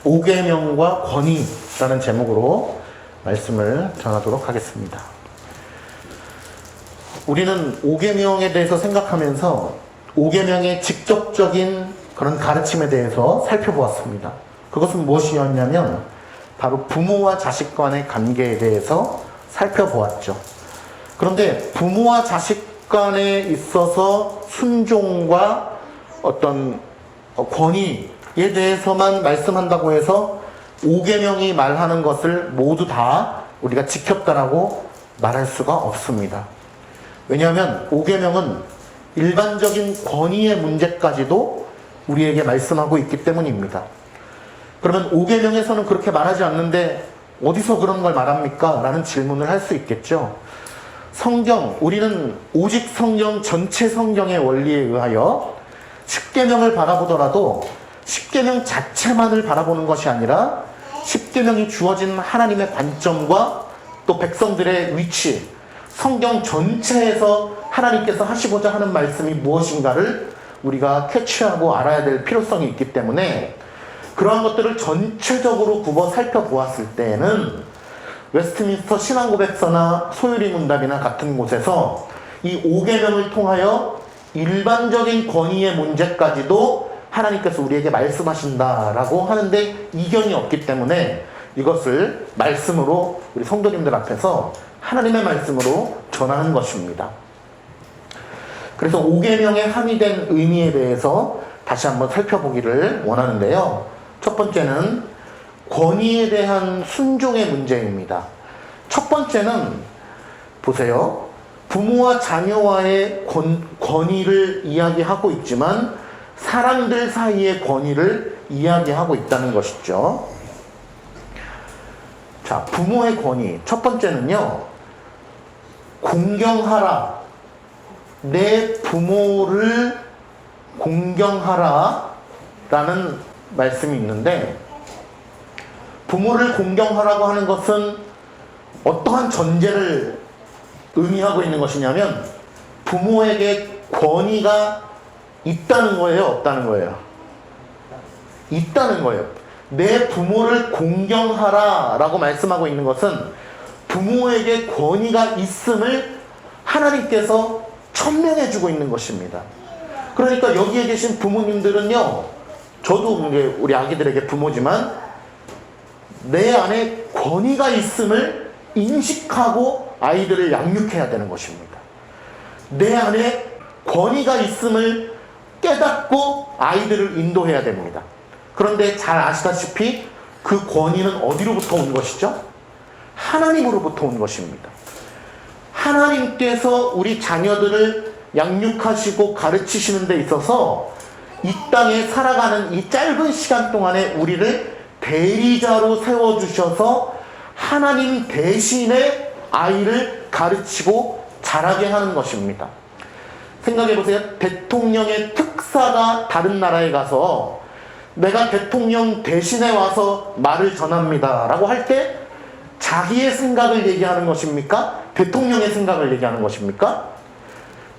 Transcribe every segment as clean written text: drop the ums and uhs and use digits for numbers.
5계명과 권위라는 제목으로 말씀을 전하도록 하겠습니다. 우리는 5계명에 대해서 생각하면서 5계명의 직접적인 그런 가르침에 대해서 살펴보았습니다. 그것은 무엇이었냐면 바로 부모와 자식 간의 관계에 대해서 살펴보았죠. 그런데 부모와 자식 간에 있어서 순종과 어떤 권위에 대해서만 말씀한다고 해서 5계명이 말하는 것을 모두 다 우리가 지켰다라고 말할 수가 없습니다. 왜냐하면 5계명은 일반적인 권위의 문제까지도 우리에게 말씀하고 있기 때문입니다. 그러면 5계명에서는 그렇게 말하지 않는데 어디서 그런 걸 말합니까? 라는 질문을 할 수 있겠죠. 성경, 우리는 오직 성경, 전체 성경의 원리에 의하여 10계명을 바라보더라도 10계명 자체만을 바라보는 것이 아니라 10계명이 주어진 하나님의 관점과 또 백성들의 위치, 성경 전체에서 하나님께서 하시고자 하는 말씀이 무엇인가를 우리가 캐치하고 알아야 될 필요성이 있기 때문에 그러한 것들을 전체적으로 굽어 살펴보았을 때에는 웨스트민스터 신앙고백서나 소유리 문답이나 같은 곳에서 이 5계명을 통하여 일반적인 권위의 문제까지도 하나님께서 우리에게 말씀하신다라고 하는데 이견이 없기 때문에 이것을 말씀으로 우리 성도님들 앞에서 하나님의 말씀으로 전하는 것입니다. 그래서 5계명의 함의된 의미에 대해서 다시 한번 살펴보기를 원하는데요. 첫 번째는 권위에 대한 순종의 문제입니다. 첫 번째는 보세요. 부모와 자녀와의 권위를 이야기하고 있지만 사람들 사이의 권위를 이야기하고 있다는 것이죠. 자, 부모의 권위. 첫 번째는요. 공경하라. 내 부모를 공경하라 라는 말씀이 있는데 부모를 공경하라고 하는 것은 어떠한 전제를 의미하고 있는 것이냐면 부모에게 권위가 있다는 거예요? 없다는 거예요? 있다는 거예요. 내 부모를 공경하라 라고 말씀하고 있는 것은 부모에게 권위가 있음을 하나님께서 천명해주고 있는 것입니다. 그러니까 여기에 계신 부모님들은요, 저도 이제 우리 아기들에게 부모지만 내 안에 권위가 있음을 인식하고 아이들을 양육해야 되는 것입니다. 내 안에 권위가 있음을 깨닫고 아이들을 인도해야 됩니다. 그런데 잘 아시다시피 그 권위는 어디로부터 온 것이죠? 하나님으로부터 온 것입니다. 하나님께서 우리 자녀들을 양육하시고 가르치시는 데 있어서 이 땅에 살아가는 이 짧은 시간 동안에 우리를 대리자로 세워주셔서 하나님 대신에 아이를 가르치고 자라게 하는 것입니다. 생각해보세요. 대통령의 특사가 다른 나라에 가서 내가 대통령 대신에 와서 말을 전합니다 라고 할 때 자기의 생각을 얘기하는 것입니까? 대통령의 생각을 얘기하는 것입니까?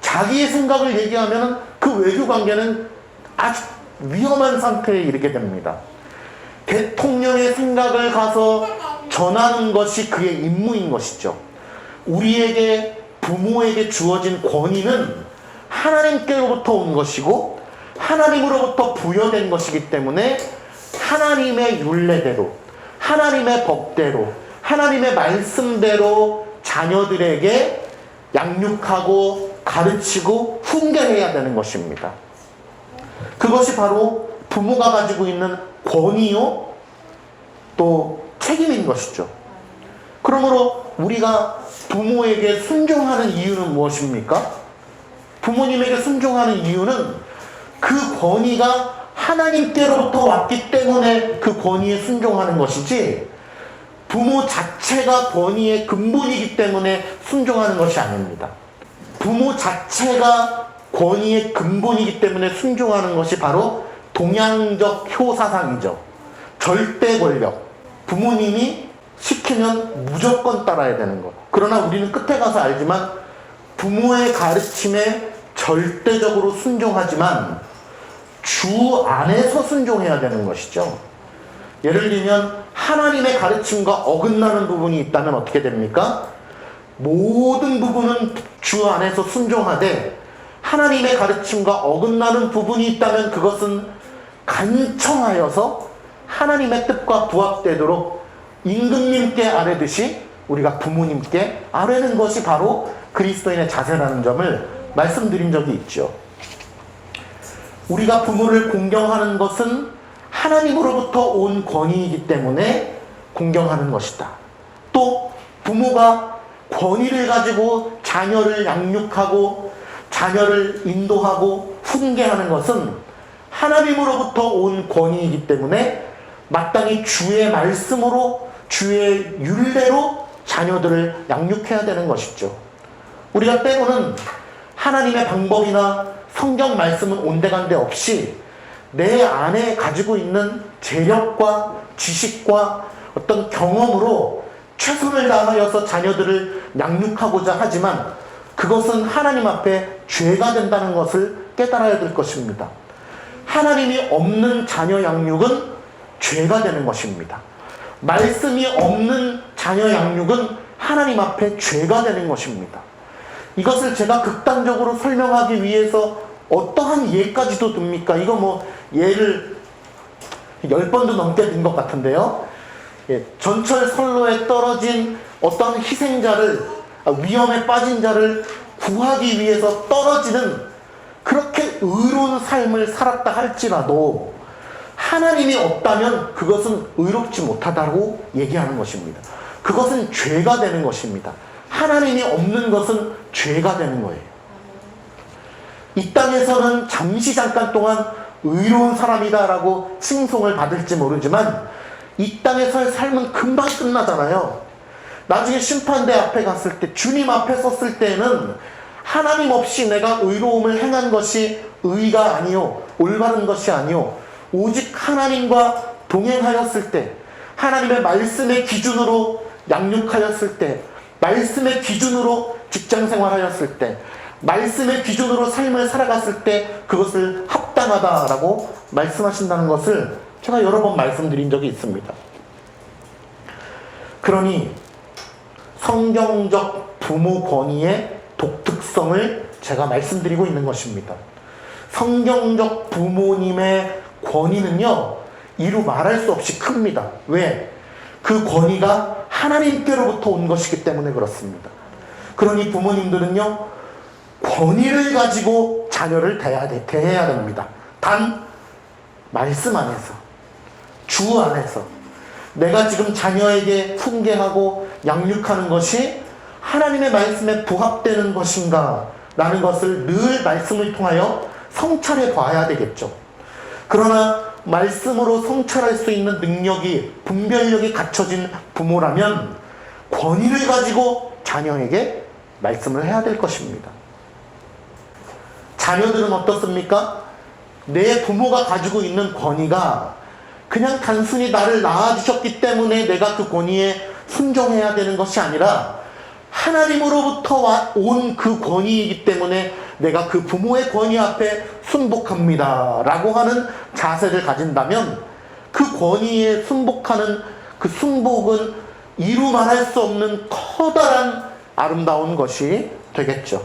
자기의 생각을 얘기하면 그 외교관계는 아주 위험한 상태에 이르게 됩니다. 대통령의 생각을 가서 전하는 것이 그의 임무인 것이죠. 우리에게 부모에게 주어진 권위는 하나님께로부터 온 것이고 하나님으로부터 부여된 것이기 때문에 하나님의 율례대로 하나님의 법대로 하나님의 말씀대로 자녀들에게 양육하고 가르치고 훈계해야 되는 것입니다. 그것이 바로 부모가 가지고 있는 권위요 또 책임인 것이죠. 그러므로 우리가 부모에게 순종하는 이유는 무엇입니까? 부모님에게 순종하는 이유는 그 권위가 하나님께로부터 왔기 때문에 그 권위에 순종하는 것이지 부모 자체가 권위의 근본이기 때문에 순종하는 것이 아닙니다. 부모 자체가 권위의 근본이기 때문에 순종하는 것이 바로 동양적 효사상이죠. 절대 권력. 부모님이 시키면 무조건 따라야 되는 것. 그러나 우리는 끝에 가서 알지만 부모의 가르침에 절대적으로 순종하지만 주 안에서 순종해야 되는 것이죠. 예를 들면 하나님의 가르침과 어긋나는 부분이 있다면 어떻게 됩니까? 모든 부분은 주 안에서 순종하되 하나님의 가르침과 어긋나는 부분이 있다면 그것은 간청하여서 하나님의 뜻과 부합되도록 임금님께 아뢰듯이 우리가 부모님께 아뢰는 것이 바로 그리스도인의 자세라는 점을 말씀드린 적이 있죠. 우리가 부모를 공경하는 것은 하나님으로부터 온 권위이기 때문에 공경하는 것이다. 또 부모가 권위를 가지고 자녀를 양육하고 자녀를 인도하고 훈계하는 것은 하나님으로부터 온 권위이기 때문에 마땅히 주의 말씀으로 주의 율례로 자녀들을 양육해야 되는 것이죠. 우리가 때로는 하나님의 방법이나 성경 말씀은 온데간데 없이 내 안에 가지고 있는 재력과 지식과 어떤 경험으로 최선을 다하여서 자녀들을 양육하고자 하지만 그것은 하나님 앞에 죄가 된다는 것을 깨달아야 될 것입니다. 하나님이 없는 자녀 양육은 죄가 되는 것입니다. 말씀이 없는 자녀 양육은 하나님 앞에 죄가 되는 것입니다. 이것을 제가 극단적으로 설명하기 위해서 어떠한 예까지도 듭니까? 이거 뭐 예를 10번도 넘게 든 것 같은데요. 전철 선로에 떨어진 어떤 희생자를, 위험에 빠진 자를 구하기 위해서 떨어지는 그렇게 의로운 삶을 살았다 할지라도 하나님이 없다면 그것은 의롭지 못하다고 얘기하는 것입니다. 그것은 죄가 되는 것입니다. 하나님이 없는 것은 죄가 되는 거예요. 이 땅에서는 잠시 잠깐 동안 의로운 사람이다라고 칭송을 받을지 모르지만 이 땅에서의 삶은 금방 끝나잖아요. 나중에 심판대 앞에 갔을 때, 주님 앞에 섰을 때는 하나님 없이 내가 의로움을 행한 것이 의가 아니요 올바른 것이 아니요 오직 하나님과 동행하였을 때, 하나님의 말씀의 기준으로 양육하였을 때, 말씀의 기준으로 직장생활하였을 때, 말씀의 기준으로 삶을 살아갔을 때 그것을 합당하다라고 말씀하신다는 것을 제가 여러 번 말씀드린 적이 있습니다. 그러니 성경적 부모 권위의 독특성을 제가 말씀드리고 있는 것입니다. 성경적 부모님의 권위는요, 이루 말할 수 없이 큽니다. 왜? 그 권위가 하나님께로부터 온 것이기 때문에 그렇습니다. 그러니 부모님들은요, 권위를 가지고 자녀를 대해야 됩니다. 단 말씀 안에서, 주 안에서 내가 지금 자녀에게 훈계하고 양육하는 것이 하나님의 말씀에 부합되는 것인가 라는 것을 늘 말씀을 통하여 성찰해 봐야 되겠죠. 그러나 말씀으로 성찰할 수 있는 능력이, 분별력이 갖춰진 부모라면 권위를 가지고 자녀에게 말씀을 해야 될 것입니다. 자녀들은 어떻습니까? 내 부모가 가지고 있는 권위가 그냥 단순히 나를 낳아주셨기 때문에 내가 그 권위에 순종해야 되는 것이 아니라 하나님으로부터 온 그 권위이기 때문에 내가 그 부모의 권위 앞에 순복합니다 라고 하는 자세를 가진다면 그 권위에 순복하는 그 순복은 이루 말할 수 없는 커다란 아름다운 것이 되겠죠.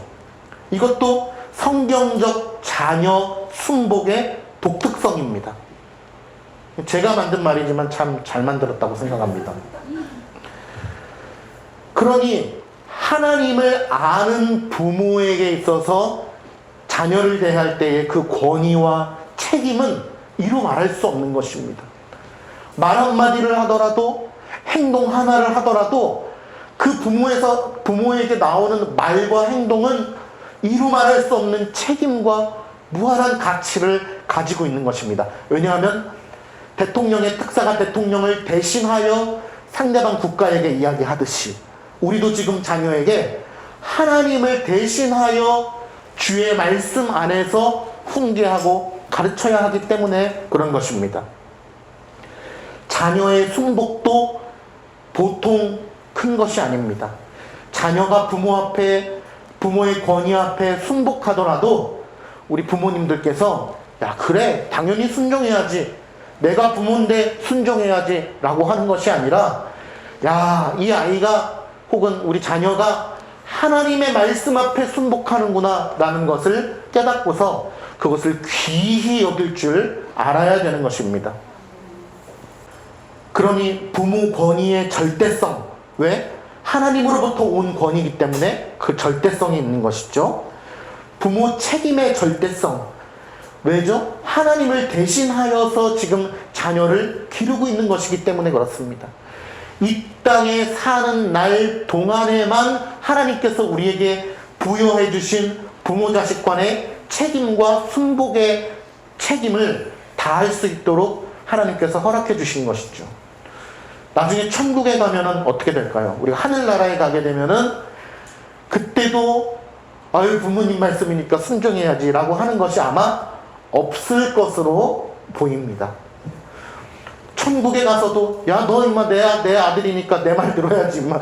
이것도 성경적 자녀 순복의 독특성입니다. 제가 만든 말이지만 참 잘 만들었다고 생각합니다. 그러니 하나님을 아는 부모에게 있어서 자녀를 대할 때의 그 권위와 책임은 이루 말할 수 없는 것입니다. 말 한마디를 하더라도, 행동 하나를 하더라도 그 부모에게 나오는 말과 행동은 이루 말할 수 없는 책임과 무한한 가치를 가지고 있는 것입니다. 왜냐하면 대통령의 특사가 대통령을 대신하여 상대방 국가에게 이야기하듯이 우리도 지금 자녀에게 하나님을 대신하여 주의 말씀 안에서 훈계하고 가르쳐야 하기 때문에 그런 것입니다. 자녀의 순복도 보통 큰 것이 아닙니다. 자녀가 부모 앞에, 부모의 권위 앞에 순복하더라도 우리 부모님들께서 야 그래 당연히 순종해야지, 내가 부모인데 순종해야지 라고 하는 것이 아니라, 야, 이 아이가 혹은 우리 자녀가 하나님의 말씀 앞에 순복하는구나 라는 것을 깨닫고서 그것을 귀히 여길 줄 알아야 되는 것입니다. 그러니 부모 권위의 절대성, 왜? 하나님으로부터 온 권위이기 때문에 그 절대성이 있는 것이죠. 부모 책임의 절대성, 왜죠? 하나님을 대신하여서 지금 자녀를 기르고 있는 것이기 때문에 그렇습니다. 이 땅에 사는 날 동안에만 하나님께서 우리에게 부여해 주신 부모 자식 간의 책임과 순복의 책임을 다할 수 있도록 하나님께서 허락해 주신 것이죠. 나중에 천국에 가면은 어떻게 될까요? 우리가 하늘나라에 가게 되면은 그때도 아유 부모님 말씀이니까 순종해야지 라고 하는 것이 아마 없을 것으로 보입니다. 천국에 가서도 야 너 임마 내 아들이니까 내 말 들어야지 임마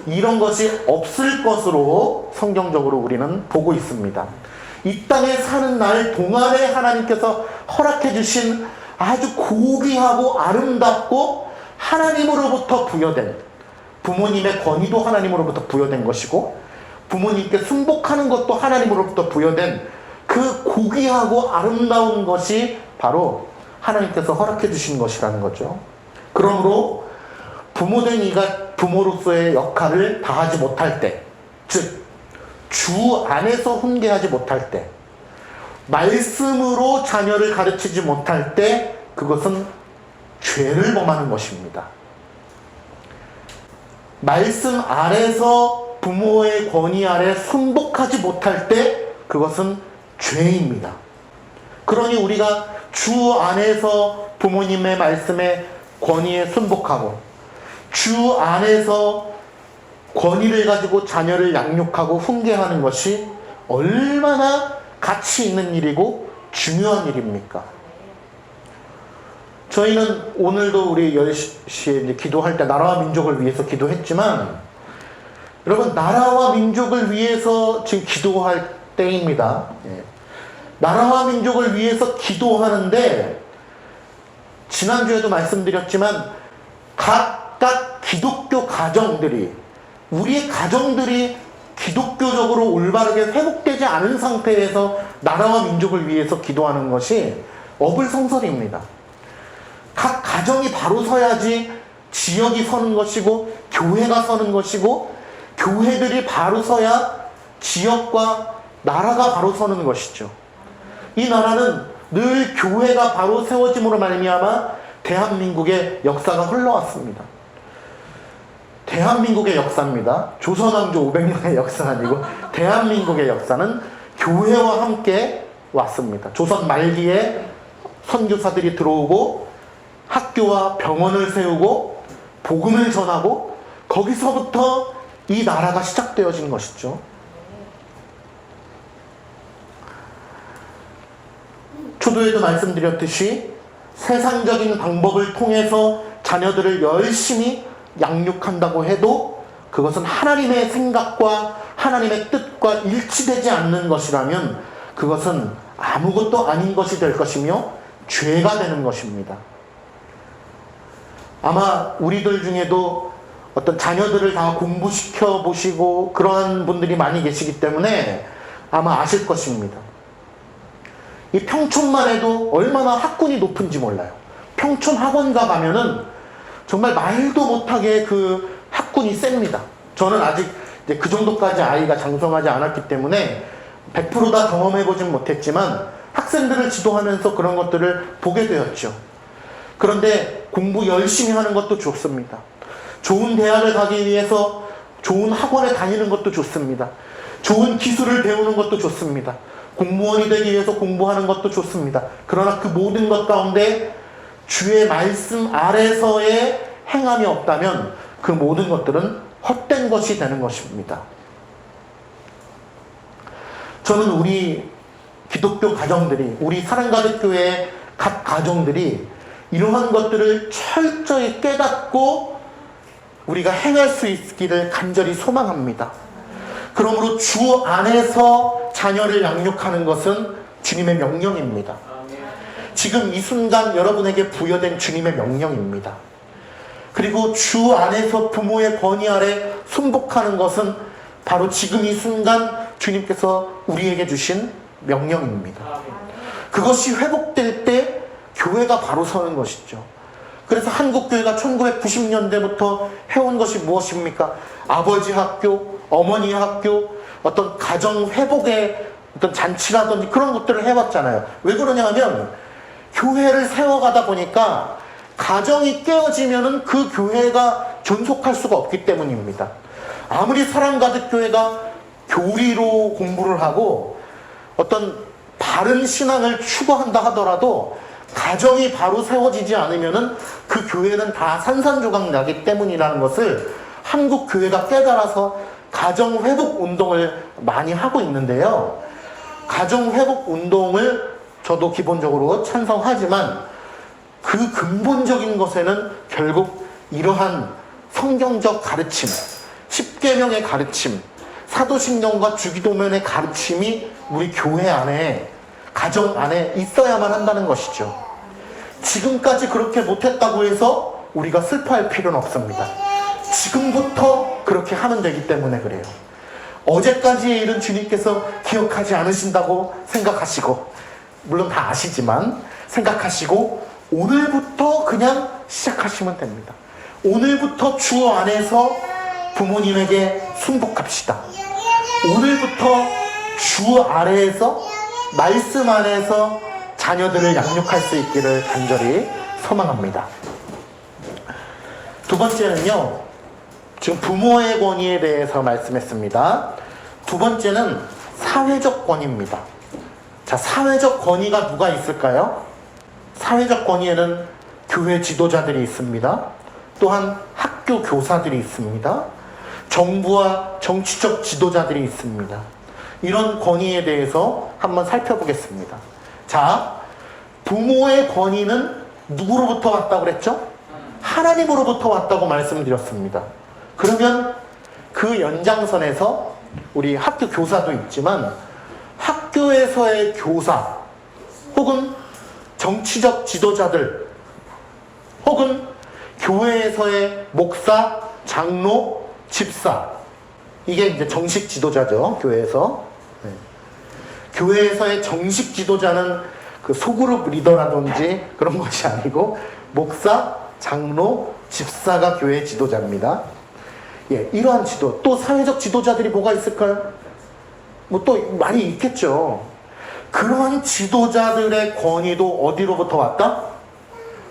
이런 것이 없을 것으로 성경적으로 우리는 보고 있습니다. 이 땅에 사는 날 동안에 하나님께서 허락해 주신 아주 고귀하고 아름답고 하나님으로부터 부여된, 부모님의 권위도 하나님으로부터 부여된 것이고 부모님께 순복하는 것도 하나님으로부터 부여된 그 고귀하고 아름다운 것이 바로 하나님께서 허락해 주신 것이라는 거죠. 그러므로 부모된 이가 부모로서의 역할을 다하지 못할 때, 즉 주 안에서 훈계하지 못할 때, 말씀으로 자녀를 가르치지 못할 때 그것은 죄를 범하는 것입니다. 말씀 아래서 부모의 권위 아래 순복하지 못할 때 그것은 죄입니다. 그러니 우리가 주 안에서 부모님의 말씀에 권위에 순복하고 주 안에서 권위를 가지고 자녀를 양육하고 훈계하는 것이 얼마나 가치 있는 일이고 중요한 일입니까? 저희는 오늘도 우리 10시에 이제 기도할 때 나라와 민족을 위해서 기도했지만 여러분 나라와 민족을 위해서 지금 기도할 때입니다. 예. 나라와 민족을 위해서 기도하는데 지난주에도 말씀드렸지만 각각 기독교 가정들이 우리의 가정들이 기독교적으로 올바르게 회복되지 않은 상태에서 나라와 민족을 위해서 기도하는 것이 어불성설입니다. 각 가정이 바로 서야지 지역이 서는 것이고 교회가 서는 것이고 교회들이 바로 서야 지역과 나라가 바로 서는 것이죠. 이 나라는 늘 교회가 바로 세워짐으로 말미암아 대한민국의 역사가 흘러왔습니다. 대한민국의 역사입니다. 조선왕조 500년의 역사가 아니고 대한민국의 역사는 교회와 함께 왔습니다. 조선 말기에 선교사들이 들어오고 학교와 병원을 세우고 복음을 전하고 거기서부터 이 나라가 시작되어진 것이죠. 초도에도 말씀드렸듯이 세상적인 방법을 통해서 자녀들을 열심히 양육한다고 해도 그것은 하나님의 생각과 하나님의 뜻과 일치되지 않는 것이라면 그것은 아무것도 아닌 것이 될 것이며 죄가 되는 것입니다. 아마 우리들 중에도 어떤 자녀들을 다 공부시켜 보시고 그러한 분들이 많이 계시기 때문에 아마 아실 것입니다. 이 평촌만 해도 얼마나 학군이 높은지 몰라요. 평촌 학원가 가면은 정말 말도 못하게 그 학군이 셉니다. 저는 아직 이제 그 정도까지 아이가 장성하지 않았기 때문에 100% 다 경험해보진 못했지만 학생들을 지도하면서 그런 것들을 보게 되었죠. 그런데 공부 열심히 하는 것도 좋습니다. 좋은 대학을 가기 위해서 좋은 학원에 다니는 것도 좋습니다. 좋은 기술을 배우는 것도 좋습니다. 공무원이 되기 위해서 공부하는 것도 좋습니다. 그러나 그 모든 것 가운데 주의 말씀 아래서의 행함이 없다면 그 모든 것들은 헛된 것이 되는 것입니다. 저는 우리 기독교 가정들이, 우리 사랑가족교회의 각 가정들이 이러한 것들을 철저히 깨닫고 우리가 행할 수 있기를 간절히 소망합니다. 그러므로 주 안에서 자녀를 양육하는 것은 주님의 명령입니다. 지금 이 순간 여러분에게 부여된 주님의 명령입니다. 그리고 주 안에서 부모의 권위 아래 순복하는 것은 바로 지금 이 순간 주님께서 우리에게 주신 명령입니다. 그것이 회복될 때 교회가 바로 서는 것이죠. 그래서 한국교회가 1990년대부터 해온 것이 무엇입니까? 아버지 학교, 어머니 학교, 어떤 가정 회복의 어떤 잔치라든지 그런 것들을 해왔잖아요. 왜 그러냐 하면 교회를 세워가다 보니까 가정이 깨어지면은 그 교회가 존속할 수가 없기 때문입니다. 아무리 사랑 가득 교회가 교리로 공부를 하고 어떤 바른 신앙을 추구한다 하더라도 가정이 바로 세워지지 않으면은 그 교회는 다 산산조각 나기 때문이라는 것을 한국 교회가 깨달아서 가정 회복 운동을 많이 하고 있는데요. 가정 회복 운동을 저도 기본적으로 찬성하지만 그 근본적인 것에는 결국 이러한 성경적 가르침, 십계명의 가르침, 사도신경과 주기도면의 가르침이 우리 교회 안에, 가정 안에 있어야만 한다는 것이죠. 지금까지 그렇게 못했다고 해서 우리가 슬퍼할 필요는 없습니다. 지금부터 그렇게 하면 되기 때문에 그래요. 어제까지의 일은 주님께서 기억하지 않으신다고 생각하시고, 물론 다 아시지만 생각하시고 오늘부터 그냥 시작하시면 됩니다. 오늘부터 주 안에서 부모님에게 순복합시다. 오늘부터 주 아래에서 말씀 안에서 자녀들을 양육할 수 있기를 간절히 소망합니다. 두 번째는요, 지금 부모의 권위에 대해서 말씀했습니다. 두 번째는 사회적 권위입니다. 자, 사회적 권위가 누가 있을까요? 사회적 권위에는 교회 지도자들이 있습니다. 또한 학교 교사들이 있습니다. 정부와 정치적 지도자들이 있습니다. 이런 권위에 대해서 한번 살펴보겠습니다. 자, 부모의 권위는 누구로부터 왔다고 그랬죠? 하나님으로부터 왔다고 말씀드렸습니다. 그러면 그 연장선에서 우리 학교 교사도 있지만 학교에서의 교사 혹은 정치적 지도자들 혹은 교회에서의 목사, 장로, 집사, 이게 이제 정식 지도자죠. 교회에서. 네. 교회에서의 정식 지도자는 그 소그룹 리더라든지 그런 것이 아니고 목사, 장로, 집사가 교회 지도자입니다. 예, 이러한 지도, 또 사회적 지도자들이 뭐가 있을까요? 뭐 또 많이 있겠죠. 그러한 지도자들의 권위도 어디로부터 왔다?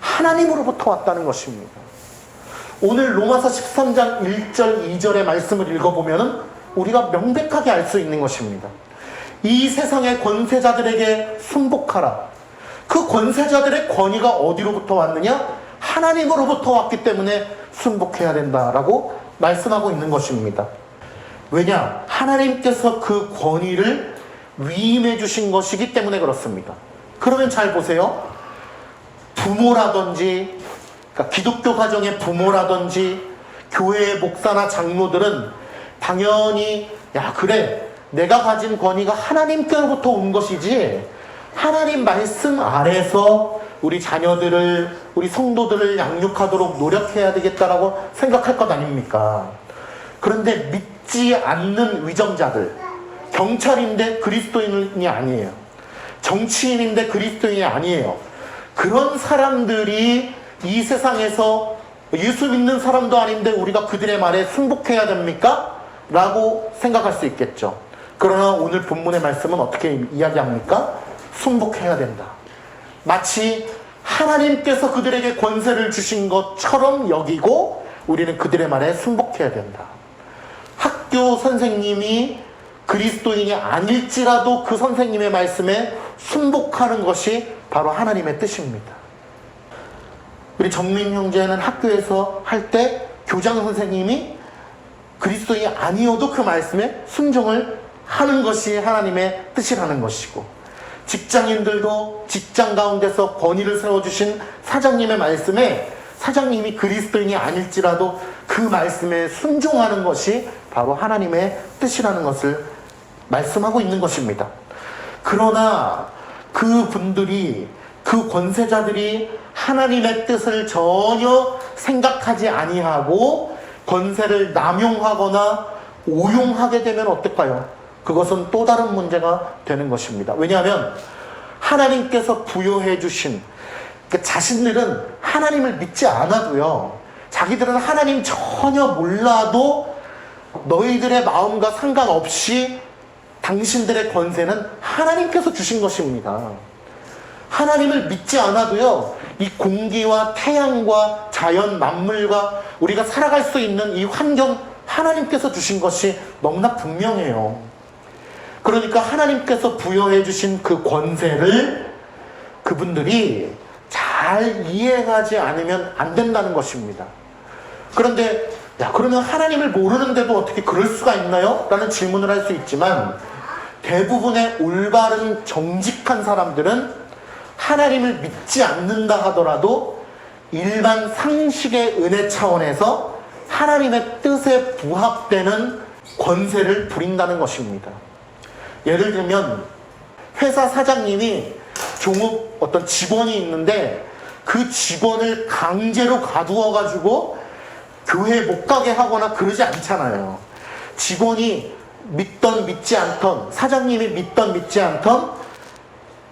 하나님으로부터 왔다는 것입니다. 오늘 로마서 13장 1절 2절의 말씀을 읽어보면 우리가 명백하게 알 수 있는 것입니다. 이 세상의 권세자들에게 순복하라. 그 권세자들의 권위가 어디로부터 왔느냐? 하나님으로부터 왔기 때문에 순복해야 된다라고 말씀하고 있는 것입니다. 왜냐? 하나님께서 그 권위를 위임해 주신 것이기 때문에 그렇습니다. 그러면 잘 보세요. 부모라든지, 그러니까 기독교 가정의 부모라든지 교회의 목사나 장로들은 당연히 야 그래 내가 가진 권위가 하나님께로부터 온 것이지 하나님 말씀 아래서 우리 자녀들을, 우리 성도들을 양육하도록 노력해야 되겠다라고 생각할 것 아닙니까? 그런데 믿지 않는 위정자들, 경찰인데 그리스도인이 아니에요. 정치인인데 그리스도인이 아니에요. 그런 사람들이 이 세상에서 예수 믿는 사람도 아닌데 우리가 그들의 말에 순복해야 됩니까? 라고 생각할 수 있겠죠. 그러나 오늘 본문의 말씀은 어떻게 이야기합니까? 순복해야 된다. 마치 하나님께서 그들에게 권세를 주신 것처럼 여기고 우리는 그들의 말에 순복해야 된다. 학교 선생님이 그리스도인이 아닐지라도 그 선생님의 말씀에 순복하는 것이 바로 하나님의 뜻입니다. 우리 정민 형제는 학교에서 할 때 교장 선생님이 그리스도인이 아니어도 그 말씀에 순종을 하는 것이 하나님의 뜻이라는 것이고, 직장인들도 직장 가운데서 권위를 세워주신 사장님의 말씀에 사장님이 그리스도인이 아닐지라도 그 말씀에 순종하는 것이 바로 하나님의 뜻이라는 것을 말씀하고 있는 것입니다. 그러나 그 분들이 그 권세자들이 하나님의 뜻을 전혀 생각하지 아니하고 권세를 남용하거나 오용하게 되면 어떨까요? 그것은 또 다른 문제가 되는 것입니다. 왜냐하면 하나님께서 부여해 주신, 그러니까 자신들은 하나님을 믿지 않아도요, 자기들은 하나님 전혀 몰라도 너희들의 마음과 상관없이 당신들의 권세는 하나님께서 주신 것입니다. 하나님을 믿지 않아도요, 이 공기와 태양과 자연 만물과 우리가 살아갈 수 있는 이 환경, 하나님께서 주신 것이 너무나 분명해요. 그러니까 하나님께서 부여해 주신 그 권세를 그분들이 잘 이해하지 않으면 안 된다는 것입니다. 그런데 그러면 하나님을 모르는데도 어떻게 그럴 수가 있나요? 라는 질문을 할 수 있지만, 대부분의 올바른 정직한 사람들은 하나님을 믿지 않는다 하더라도 일반 상식의 은혜 차원에서 하나님의 뜻에 부합되는 권세를 부린다는 것입니다. 예를 들면 회사 사장님이 종업 어떤 직원이 있는데 그 직원을 강제로 가두어 가지고 교회에 못 가게 하거나 그러지 않잖아요. 직원이 믿던 믿지 않던, 사장님이 믿던 믿지 않던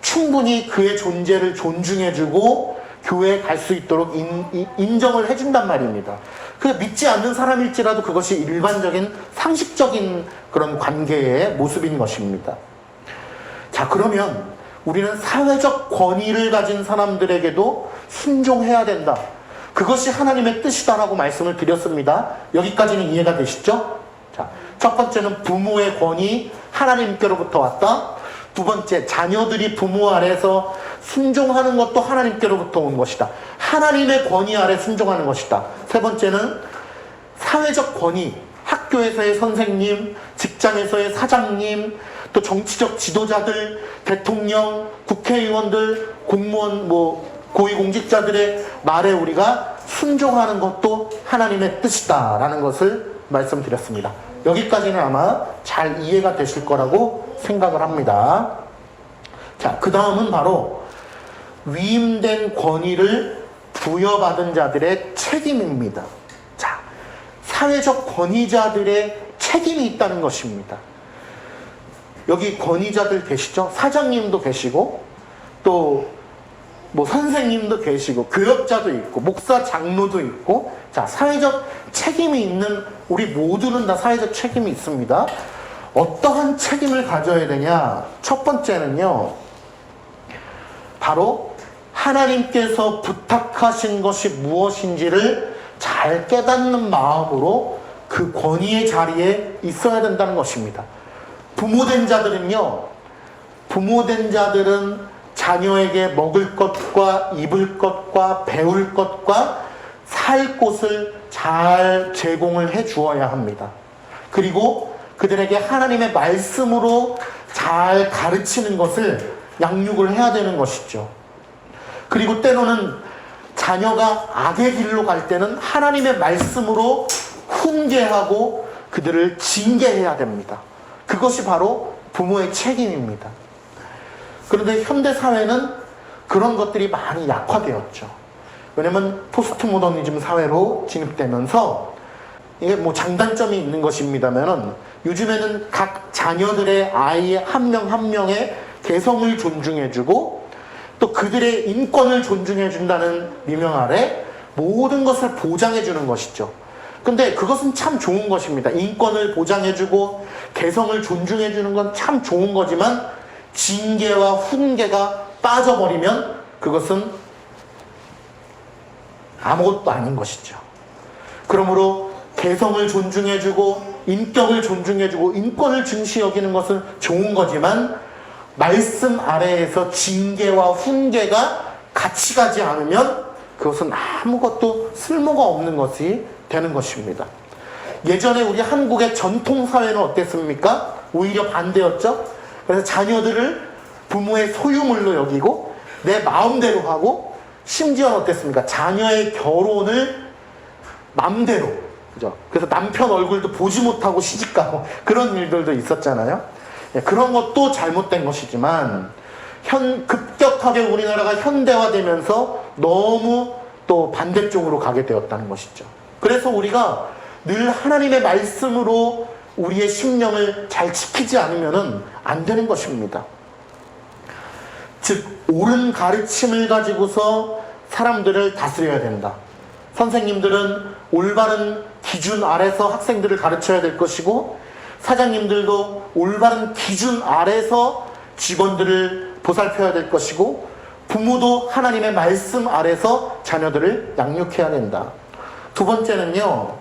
충분히 그의 존재를 존중해주고 교회에 갈 수 있도록 인정을 해준단 말입니다. 그 믿지 않는 사람일지라도 그것이 일반적인 상식적인 그런 관계의 모습인 것입니다. 자, 그러면 우리는 사회적 권위를 가진 사람들에게도 순종해야 된다. 그것이 하나님의 뜻이다라고 말씀을 드렸습니다. 여기까지는 이해가 되시죠? 자, 첫 번째는 부모의 권위, 하나님께로부터 왔다. 두 번째, 자녀들이 부모 아래에서 순종하는 것도 하나님께로부터 온 것이다. 하나님의 권위 아래 순종하는 것이다. 세 번째는 사회적 권위, 학교에서의 선생님, 직장에서의 사장님, 또 정치적 지도자들, 대통령, 국회의원들, 공무원, 고위공직자들의 말에 우리가 순종하는 것도 하나님의 뜻이다라는 것을 말씀드렸습니다. 여기까지는 아마 잘 이해가 되실 거라고 생각을 합니다. 자, 그 다음은 바로 위임된 권위를 부여받은 자들의 책임입니다. 자, 사회적 권위자들의 책임이 있다는 것입니다. 여기 권위자들 계시죠? 사장님도 계시고, 또 선생님도 계시고, 교역자도 있고, 목사, 장로도 있고, 자, 사회적 책임이 있는 우리 모두는 다 사회적 책임이 있습니다. 어떠한 책임을 가져야 되냐? 첫 번째는요, 바로 하나님께서 부탁하신 것이 무엇인지를 잘 깨닫는 마음으로 그 권위의 자리에 있어야 된다는 것입니다. 부모된 자들은 자녀에게 먹을 것과 입을 것과 배울 것과 살 곳을 잘 제공을 해 주어야 합니다. 그리고 그들에게 하나님의 말씀으로 잘 가르치는 것을 양육을 해야 되는 것이죠. 그리고 때로는 자녀가 악의 길로 갈 때는 하나님의 말씀으로 훈계하고 그들을 징계해야 됩니다. 그것이 바로 부모의 책임입니다. 그런데 현대사회는 그런 것들이 많이 약화되었죠. 왜냐면 포스트 모더니즘 사회로 진입되면서 이게 장단점이 있는 것입니다만은 요즘에는 각 자녀들의 아이 한 명 한 명의 개성을 존중해주고 또 그들의 인권을 존중해준다는 미명 아래 모든 것을 보장해주는 것이죠. 근데 그것은 참 좋은 것입니다. 인권을 보장해주고 개성을 존중해주는 건 참 좋은 거지만 징계와 훈계가 빠져버리면 그것은 아무것도 아닌 것이죠. 그러므로 개성을 존중해주고 인격을 존중해주고 인권을 중시 여기는 것은 좋은 거지만 말씀 아래에서 징계와 훈계가 같이 가지 않으면 그것은 아무것도 쓸모가 없는 것이 되는 것입니다. 예전에 우리 한국의 전통사회는 어땠습니까? 오히려 반대였죠. 그래서 자녀들을 부모의 소유물로 여기고 내 마음대로 하고 심지어는 어땠습니까? 자녀의 결혼을 맘대로, 그죠? 그래서 남편 얼굴도 보지 못하고 시집가고 그런 일들도 있었잖아요. 그런 것도 잘못된 것이지만 급격하게 우리나라가 현대화되면서 너무 또 반대쪽으로 가게 되었다는 것이죠. 그래서 우리가 늘 하나님의 말씀으로 우리의 심령을 잘 지키지 않으면 안 되는 것입니다. 즉 옳은 가르침을 가지고서 사람들을 다스려야 된다. 선생님들은 올바른 기준 아래서 학생들을 가르쳐야 될 것이고, 사장님들도 올바른 기준 아래서 직원들을 보살펴야 될 것이고, 부모도 하나님의 말씀 아래서 자녀들을 양육해야 된다. 두 번째는요,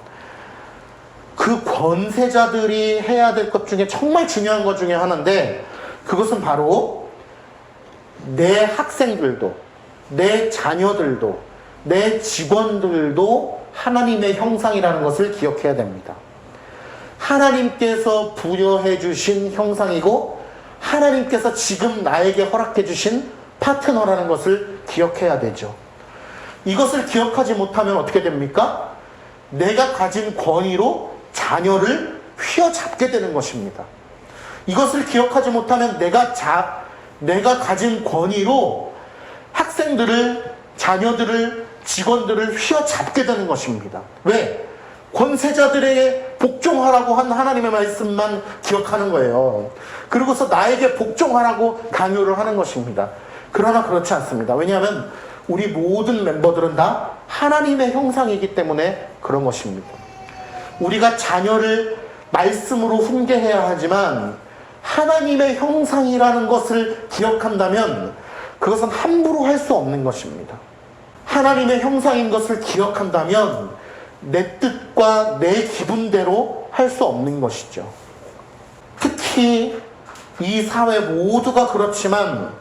그 권세자들이 해야 될 것 중에 정말 중요한 것 중에 하나인데, 그것은 바로 내 학생들도, 내 자녀들도, 내 직원들도 하나님의 형상이라는 것을 기억해야 됩니다. 하나님께서 부여해 주신 형상이고, 하나님께서 지금 나에게 허락해 주신 파트너라는 것을 기억해야 되죠. 이것을 기억하지 못하면 어떻게 됩니까? 내가 가진 권위로 자녀를 휘어잡게 되는 것입니다. 이것을 기억하지 못하면 내가 가진 권위로 학생들을, 자녀들을, 직원들을 휘어잡게 되는 것입니다. 왜? 권세자들에게 복종하라고 한 하나님의 말씀만 기억하는 거예요. 그리고서 나에게 복종하라고 강요를 하는 것입니다. 그러나 그렇지 않습니다. 왜냐하면 우리 모든 멤버들은 다 하나님의 형상이기 때문에 그런 것입니다. 우리가 자녀를 말씀으로 훈계해야 하지만 하나님의 형상이라는 것을 기억한다면 그것은 함부로 할 수 없는 것입니다. 하나님의 형상인 것을 기억한다면 내 뜻과 내 기분대로 할 수 없는 것이죠. 특히 이 사회 모두가 그렇지만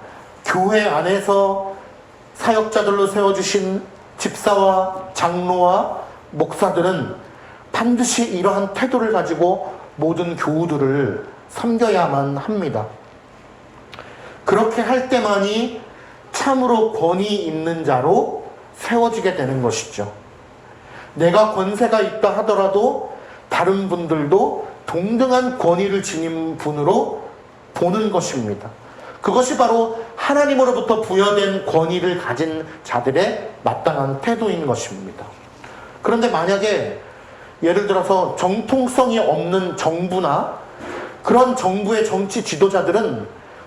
교회 안에서 사역자들로 세워주신 집사와 장로와 목사들은 반드시 이러한 태도를 가지고 모든 교우들을 섬겨야만 합니다. 그렇게 할 때만이 참으로 권위 있는 자로 세워지게 되는 것이죠. 내가 권세가 있다 하더라도 다른 분들도 동등한 권위를 지닌 분으로 보는 것입니다. 그것이 바로 하나님으로부터 부여된 권위를 가진 자들의 마땅한 태도인 것입니다. 그런데 만약에 예를 들어서 정통성이 없는 정부나 그런 정부의 정치 지도자들은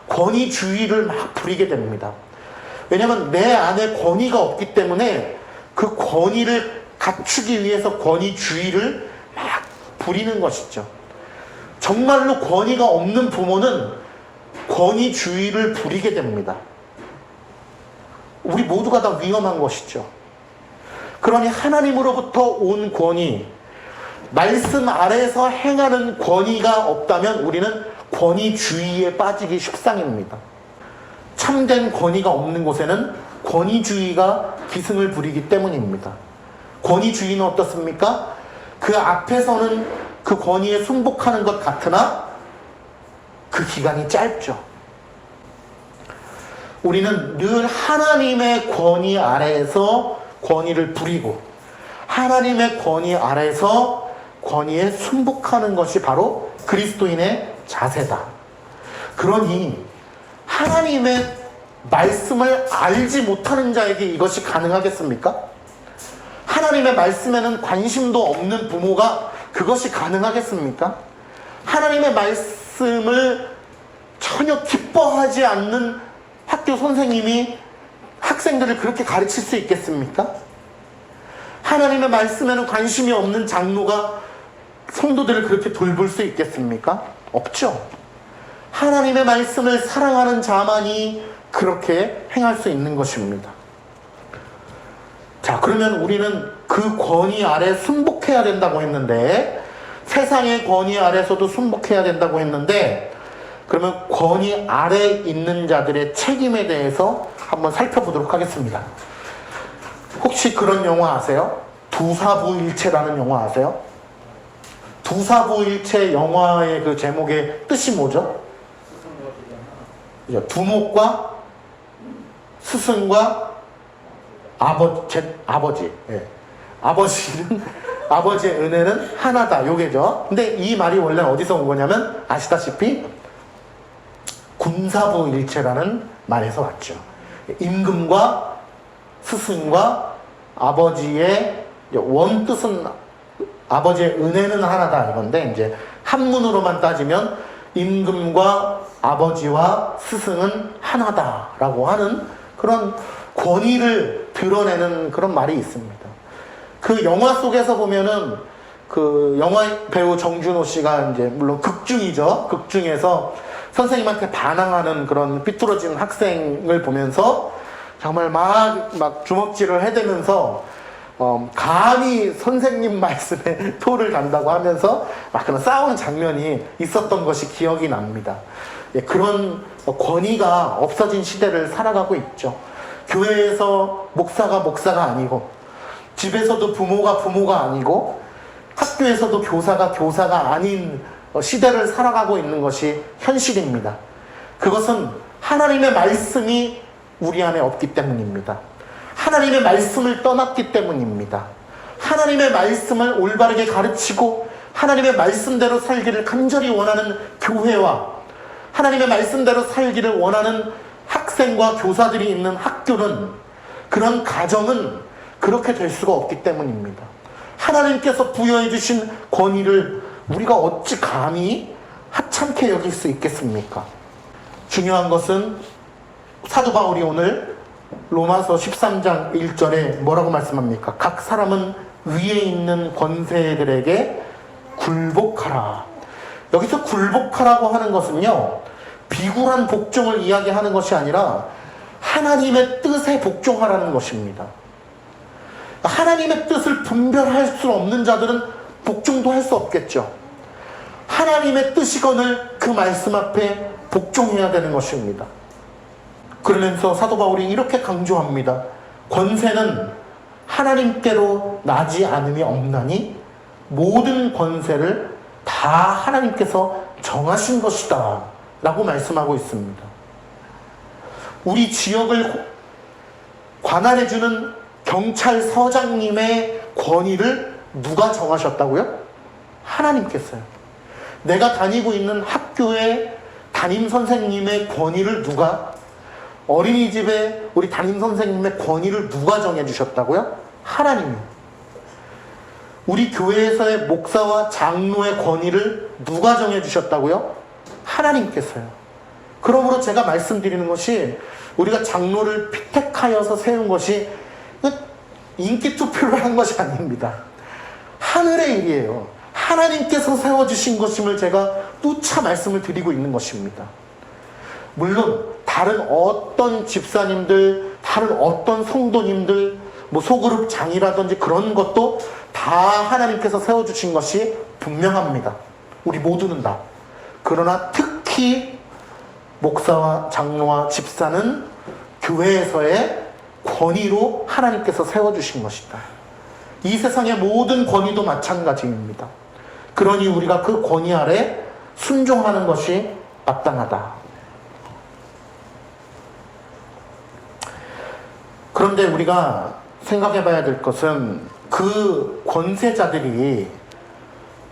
권위주의를 막 부리게 됩니다. 왜냐하면 내 안에 권위가 없기 때문에 그 권위를 갖추기 위해서 권위주의를 막 부리는 것이죠. 정말로 권위가 없는 부모는 권위주의를 부리게 됩니다. 우리 모두가 다 위험한 것이죠. 그러니 하나님으로부터 온 권위, 말씀 아래에서 행하는 권위가 없다면 우리는 권위주의에 빠지기 십상입니다. 참된 권위가 없는 곳에는 권위주의가 기승을 부리기 때문입니다. 권위주의는 어떻습니까? 그 앞에서는 그 권위에 순복하는 것 같으나 그 기간이 짧죠. 우리는 늘 하나님의 권위 아래에서 권위를 부리고 하나님의 권위 아래에서 권위에 순복하는 것이 바로 그리스도인의 자세다. 그러니 하나님의 말씀을 알지 못하는 자에게 이것이 가능하겠습니까? 하나님의 말씀에는 관심도 없는 부모가 그것이 가능하겠습니까? 하나님의 말씀을 전혀 기뻐하지 않는 학교 선생님이 학생들을 그렇게 가르칠 수 있겠습니까? 하나님의 말씀에는 관심이 없는 장로가 성도들을 그렇게 돌볼 수 있겠습니까? 없죠. 하나님의 말씀을 사랑하는 자만이 그렇게 행할 수 있는 것입니다. 자, 그러면 우리는 그 권위 아래 순복해야 된다고 했는데, 세상의 권위 아래서도 순복해야 된다고 했는데, 그러면 권위 아래 있는 자들의 책임에 대해서 한번 살펴보도록 하겠습니다. 혹시 그런 영화 아세요? 두사부일체라는 영화 아세요? 두사부일체 영화의 그 제목의 뜻이 뭐죠? 두목과 스승과 아버지. 예. 아버지의 은혜는 하나다. 요게죠. 근데 이 말이 원래 어디서 온 거냐면 아시다시피 군사부일체라는 말에서 왔죠. 임금과 스승과 아버지의 원뜻은 아버지의 은혜는 하나다 이건데, 이제 한문으로만 따지면 임금과 아버지와 스승은 하나다라고 하는 그런 권위를 드러내는 그런 말이 있습니다. 그 영화 속에서 보면은 그 영화 배우 정준호 씨가 이제 물론 극중이죠. 극중에서 선생님한테 반항하는 그런 삐뚤어진 학생을 보면서 정말 막 주먹질을 해대면서 감히 선생님 말씀에 토를 단다고 하면서 막 그런 싸우는 장면이 있었던 것이 기억이 납니다. 예, 그런 권위가 없어진 시대를 살아가고 있죠. 교회에서 목사가 아니고, 집에서도 부모가 아니고, 학교에서도 교사가 아닌 시대를 살아가고 있는 것이 현실입니다. 그것은 하나님의 말씀이 우리 안에 없기 때문입니다. 하나님의 말씀을 떠났기 때문입니다. 하나님의 말씀을 올바르게 가르치고 하나님의 말씀대로 살기를 간절히 원하는 교회와 하나님의 말씀대로 살기를 원하는 학생과 교사들이 있는 학교는, 그런 가정은 그렇게 될 수가 없기 때문입니다. 하나님께서 부여해 주신 권위를 우리가 어찌 감히 하찮게 여길 수 있겠습니까? 중요한 것은 사도 바울이 오늘 로마서 13장 1절에 뭐라고 말씀합니까? 각 사람은 위에 있는 권세들에게 굴복하라. 여기서 굴복하라고 하는 것은요, 비굴한 복종을 이야기하는 것이 아니라 하나님의 뜻에 복종하라는 것입니다. 하나님의 뜻을 분별할 수 없는 자들은 복종도 할 수 없겠죠. 하나님의 뜻이거늘 그 말씀 앞에 복종해야 되는 것입니다. 그러면서 사도 바울이 이렇게 강조합니다. 권세는 하나님께로 나지 않음이 없나니 모든 권세를 다 하나님께서 정하신 것이다 라고 말씀하고 있습니다. 우리 지역을 관할해주는 경찰서장님의 권위를 누가 정하셨다고요? 하나님께서요. 내가 다니고 있는 학교의 담임선생님의 권위를 누가, 어린이집에 우리 담임선생님의 권위를 누가 정해주셨다고요? 하나님이요. 우리 교회에서의 목사와 장로의 권위를 누가 정해주셨다고요? 하나님께서요. 그러므로 제가 말씀드리는 것이, 우리가 장로를 피택하여서 세운 것이 인기 투표를 한 것이 아닙니다. 하늘의 일이에요. 하나님께서 세워주신 것임을 제가 누차 말씀을 드리고 있는 것입니다. 물론 다른 어떤 집사님들, 다른 어떤 성도님들, 뭐 소그룹장이라든지 그런 것도 다 하나님께서 세워주신 것이 분명합니다. 우리 모두는 다. 그러나 특히 목사와 장로와 집사는 교회에서의 권위로 하나님께서 세워주신 것이다. 이 세상의 모든 권위도 마찬가지입니다. 그러니 우리가 그 권위 아래 순종하는 것이 마땅하다. 그런데 우리가 생각해 봐야 될 것은, 그 권세자들이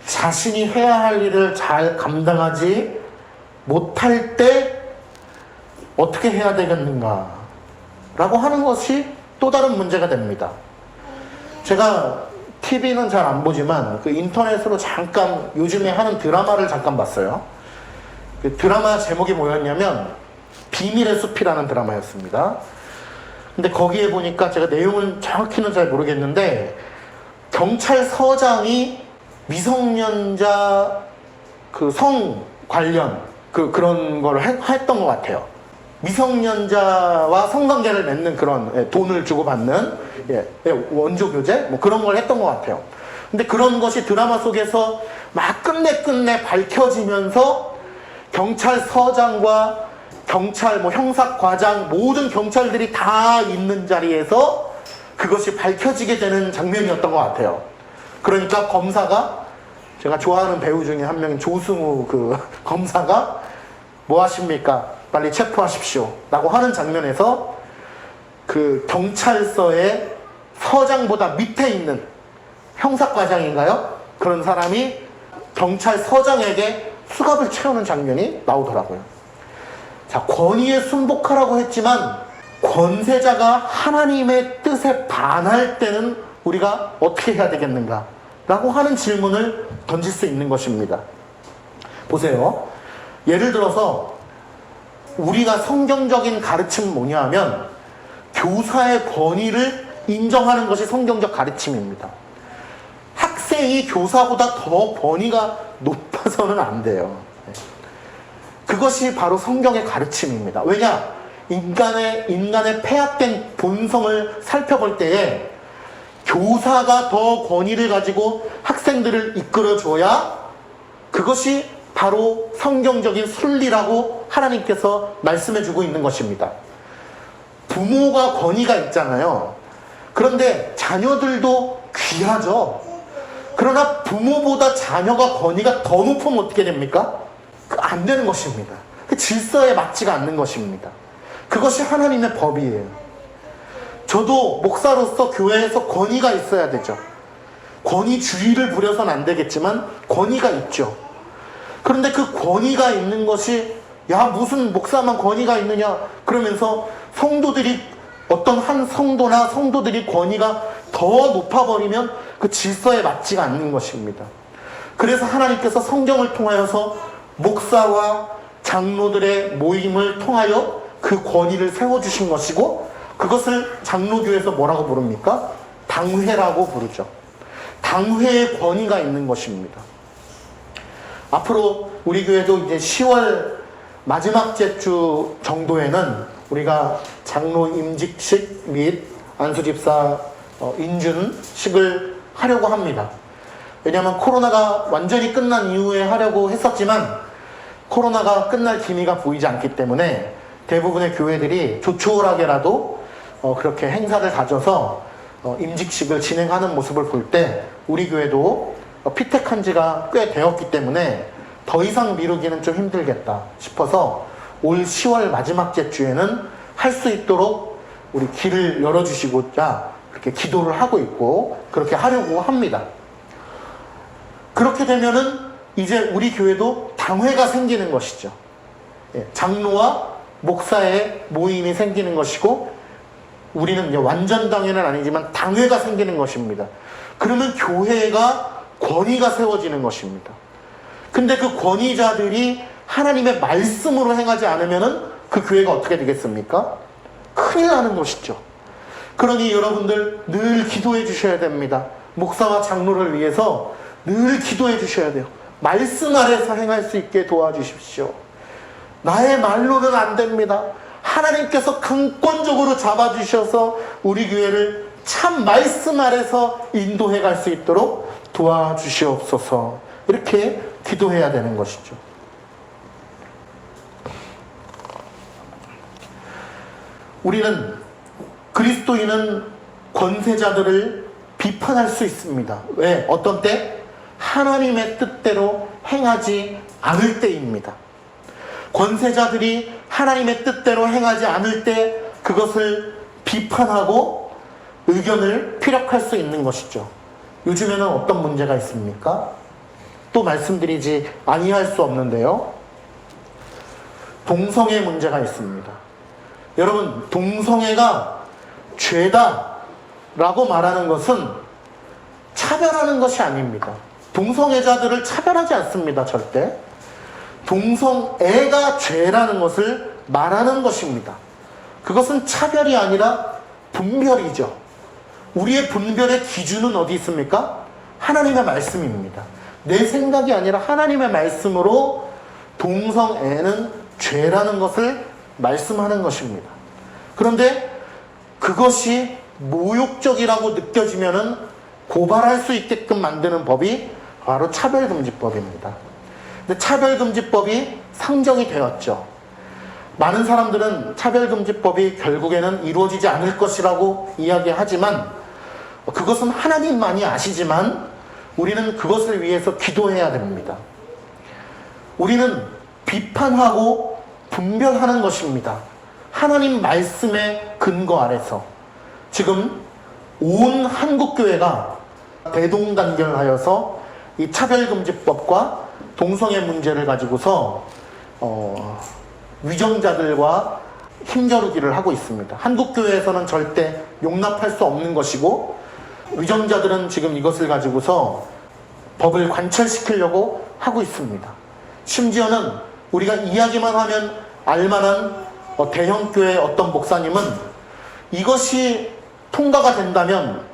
자신이 해야 할 일을 잘 감당하지 못할 때 어떻게 해야 되겠는가 라고 하는 것이 또 다른 문제가 됩니다. 제가 TV는 잘 안 보지만 그 인터넷으로 잠깐 요즘에 하는 드라마를 잠깐 봤어요. 그 드라마 제목이 뭐였냐면 비밀의 숲이라는 드라마였습니다. 근데 거기에 보니까, 제가 내용은 정확히는 잘 모르겠는데, 경찰서장이 미성년자 그 성 관련 그런 걸 했던 것 같아요. 미성년자와 성관계를 맺는 그런, 돈을 주고받는, 원조 교제 뭐 그런 걸 했던 것 같아요. 근데 그런 것이 드라마 속에서 막 끝내 밝혀지면서 경찰서장과 경찰, 뭐 형사과장, 모든 경찰들이 다 있는 자리에서 그것이 밝혀지게 되는 장면이었던 것 같아요. 그러니까 검사가, 제가 좋아하는 배우 중에 한 명인 조승우 그 검사가 뭐 하십니까? 빨리 체포하십시오 라고 하는 장면에서 그 경찰서의 서장보다 밑에 있는 형사과장인가요? 그런 사람이 경찰서장에게 수갑을 채우는 장면이 나오더라고요. 자, 권위에 순복하라고 했지만 권세자가 하나님의 뜻에 반할 때는 우리가 어떻게 해야 되겠는가? 라고 하는 질문을 던질 수 있는 것입니다. 보세요. 예를 들어서 우리가 성경적인 가르침은 뭐냐 하면 교사의 권위를 인정하는 것이 성경적 가르침입니다. 학생이 교사보다 더 권위가 높아서는 안 돼요. 그것이 바로 성경의 가르침입니다. 왜냐? 인간의 폐악된 본성을 살펴볼 때에 교사가 더 권위를 가지고 학생들을 이끌어줘야 그것이 바로 성경적인 순리라고 하나님께서 말씀해주고 있는 것입니다. 부모가 권위가 있잖아요. 그런데 자녀들도 귀하죠. 그러나 부모보다 자녀가 권위가 더 높으면 어떻게 됩니까? 안 되는 것입니다. 그 질서에 맞지가 않는 것입니다. 그것이 하나님의 법이에요. 저도 목사로서 교회에서 권위가 있어야 되죠. 권위주의를 부려서는 안 되겠지만 권위가 있죠. 그런데 그 권위가 있는 것이 야 무슨 목사만 권위가 있느냐 그러면서 성도들이 어떤 한 성도나 성도들이 권위가 더 높아버리면 그 질서에 맞지가 않는 것입니다. 그래서 하나님께서 성경을 통하여서 목사와 장로들의 모임을 통하여 그 권위를 세워주신 것이고 그것을 장로교에서 뭐라고 부릅니까? 당회라고 부르죠. 당회의 권위가 있는 것입니다. 앞으로 우리 교회도 이제 10월 마지막 주 정도에는 우리가 장로 임직식 및 안수집사 인준식을 하려고 합니다. 왜냐하면 코로나가 완전히 끝난 이후에 하려고 했었지만 코로나가 끝날 기미가 보이지 않기 때문에 대부분의 교회들이 조촐하게라도 그렇게 행사를 가져서 임직식을 진행하는 모습을 볼 때 우리 교회도 피택한 지가 꽤 되었기 때문에 더 이상 미루기는 좀 힘들겠다 싶어서 올 10월 마지막 주에는 할 수 있도록 우리 길을 열어주시고자 그렇게 기도를 하고 있고 그렇게 하려고 합니다. 그렇게 되면은 이제 우리 교회도 당회가 생기는 것이죠. 장로와 목사의 모임이 생기는 것이고 우리는 이제 완전 당회는 아니지만 당회가 생기는 것입니다. 그러면 교회가 권위가 세워지는 것입니다. 근데 그 권위자들이 하나님의 말씀으로 행하지 않으면은 그 교회가 어떻게 되겠습니까? 큰일 나는 것이죠. 그러니 여러분들 늘 기도해 주셔야 됩니다. 목사와 장로를 위해서 늘 기도해 주셔야 돼요. 말씀 아래서 행할 수 있게 도와주십시오. 나의 말로는 안 됩니다. 하나님께서 강권적으로 잡아주셔서 우리 교회를 참 말씀 아래서 인도해 갈 수 있도록 도와주시옵소서. 이렇게 기도해야 되는 것이죠. 우리는 그리스도인은 권세자들을 비판할 수 있습니다. 왜? 어떤 때? 하나님의 뜻대로 행하지 않을 때입니다. 권세자들이 하나님의 뜻대로 행하지 않을 때 그것을 비판하고 의견을 피력할 수 있는 것이죠. 요즘에는 어떤 문제가 있습니까? 또 말씀드리지 아니할 수 없는데요. 동성애 문제가 있습니다. 여러분, 동성애가 죄다 라고 말하는 것은 차별하는 것이 아닙니다. 동성애자들을 차별하지 않습니다. 절대. 동성애가 죄라는 것을 말하는 것입니다. 그것은 차별이 아니라 분별이죠. 우리의 분별의 기준은 어디 있습니까? 하나님의 말씀입니다. 내 생각이 아니라 하나님의 말씀으로 동성애는 죄라는 것을 말씀하는 것입니다. 그런데 그것이 모욕적이라고 느껴지면은 고발할 수 있게끔 만드는 법이 바로 차별금지법입니다. 근데 차별금지법이 상정이 되었죠. 많은 사람들은 차별금지법이 결국에는 이루어지지 않을 것이라고 이야기하지만 그것은 하나님만이 아시지만 우리는 그것을 위해서 기도해야 됩니다. 우리는 비판하고 분별하는 것입니다. 하나님 말씀의 근거 아래서. 지금 온 한국교회가 대동단결하여서 이 차별금지법과 동성애 문제를 가지고서 위정자들과 힘겨루기를 하고 있습니다. 한국교회에서는 절대 용납할 수 없는 것이고, 위정자들은 지금 이것을 가지고서 법을 관철시키려고 하고 있습니다. 심지어는 우리가 이야기만 하면 알만한 대형교회 어떤 목사님은 이것이 통과가 된다면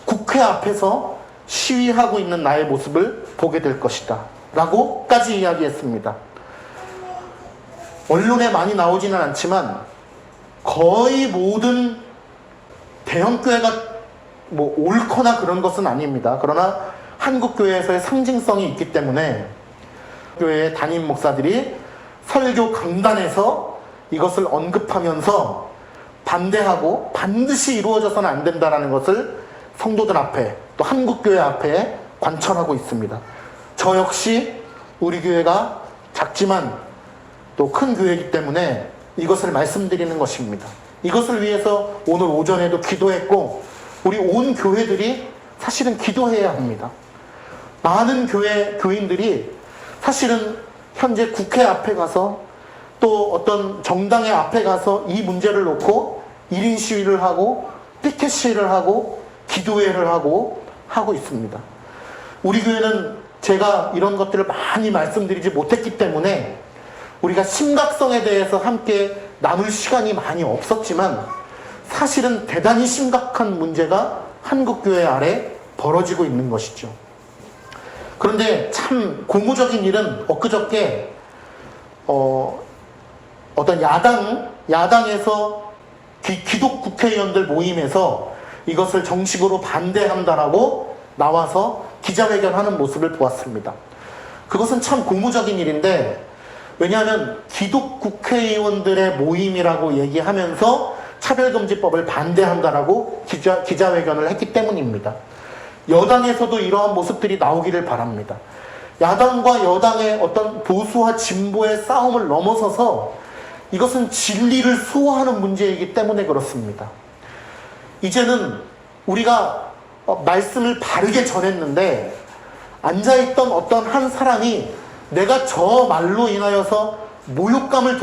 국회 앞에서 시위하고 있는 나의 모습을 보게 될 것이다 라고까지 이야기했습니다. 언론에 많이 나오지는 않지만 거의 모든 대형교회가 뭐 옳거나 그런 것은 아닙니다. 그러나 한국교회에서의 상징성이 있기 때문에 교회의 담임 목사들이 설교 강단에서 이것을 언급하면서 반대하고 반드시 이루어져서는 안 된다는 것을 성도들 앞에 또 한국교회 앞에 관철하고 있습니다. 저 역시 우리 교회가 작지만 또 큰 교회이기 때문에 이것을 말씀드리는 것입니다. 이것을 위해서 오늘 오전에도 기도했고, 우리 온 교회들이 사실은 기도해야 합니다. 많은 교인들이 사실은 현재 국회 앞에 가서 또 어떤 정당의 앞에 가서 이 문제를 놓고 1인 시위를 하고 피켓 시위를 하고 기도회를 하고 있습니다. 우리 교회는 제가 이런 것들을 많이 말씀드리지 못했기 때문에 우리가 심각성에 대해서 함께 나눌 시간이 많이 없었지만, 사실은 대단히 심각한 문제가 한국교회 아래 벌어지고 있는 것이죠. 그런데 참 고무적인 일은 엊그저께 어떤 야당에서 기독 국회의원들 모임에서 이것을 정식으로 반대한다라고 나와서 기자회견하는 모습을 보았습니다. 그것은 참 고무적인 일인데, 왜냐하면 기독 국회의원들의 모임이라고 얘기하면서 차별금지법을 반대한다라고 기자회견을 했기 때문입니다. 여당에서도 이러한 모습들이 나오기를 바랍니다. 야당과 여당의 어떤 보수와 진보의 싸움을 넘어서서 이것은 진리를 수호하는 문제이기 때문에 그렇습니다. 이제는 우리가 말씀을 바르게 전했는데 앉아있던 어떤 한 사람이 내가 저 말로 인하여서 모욕감을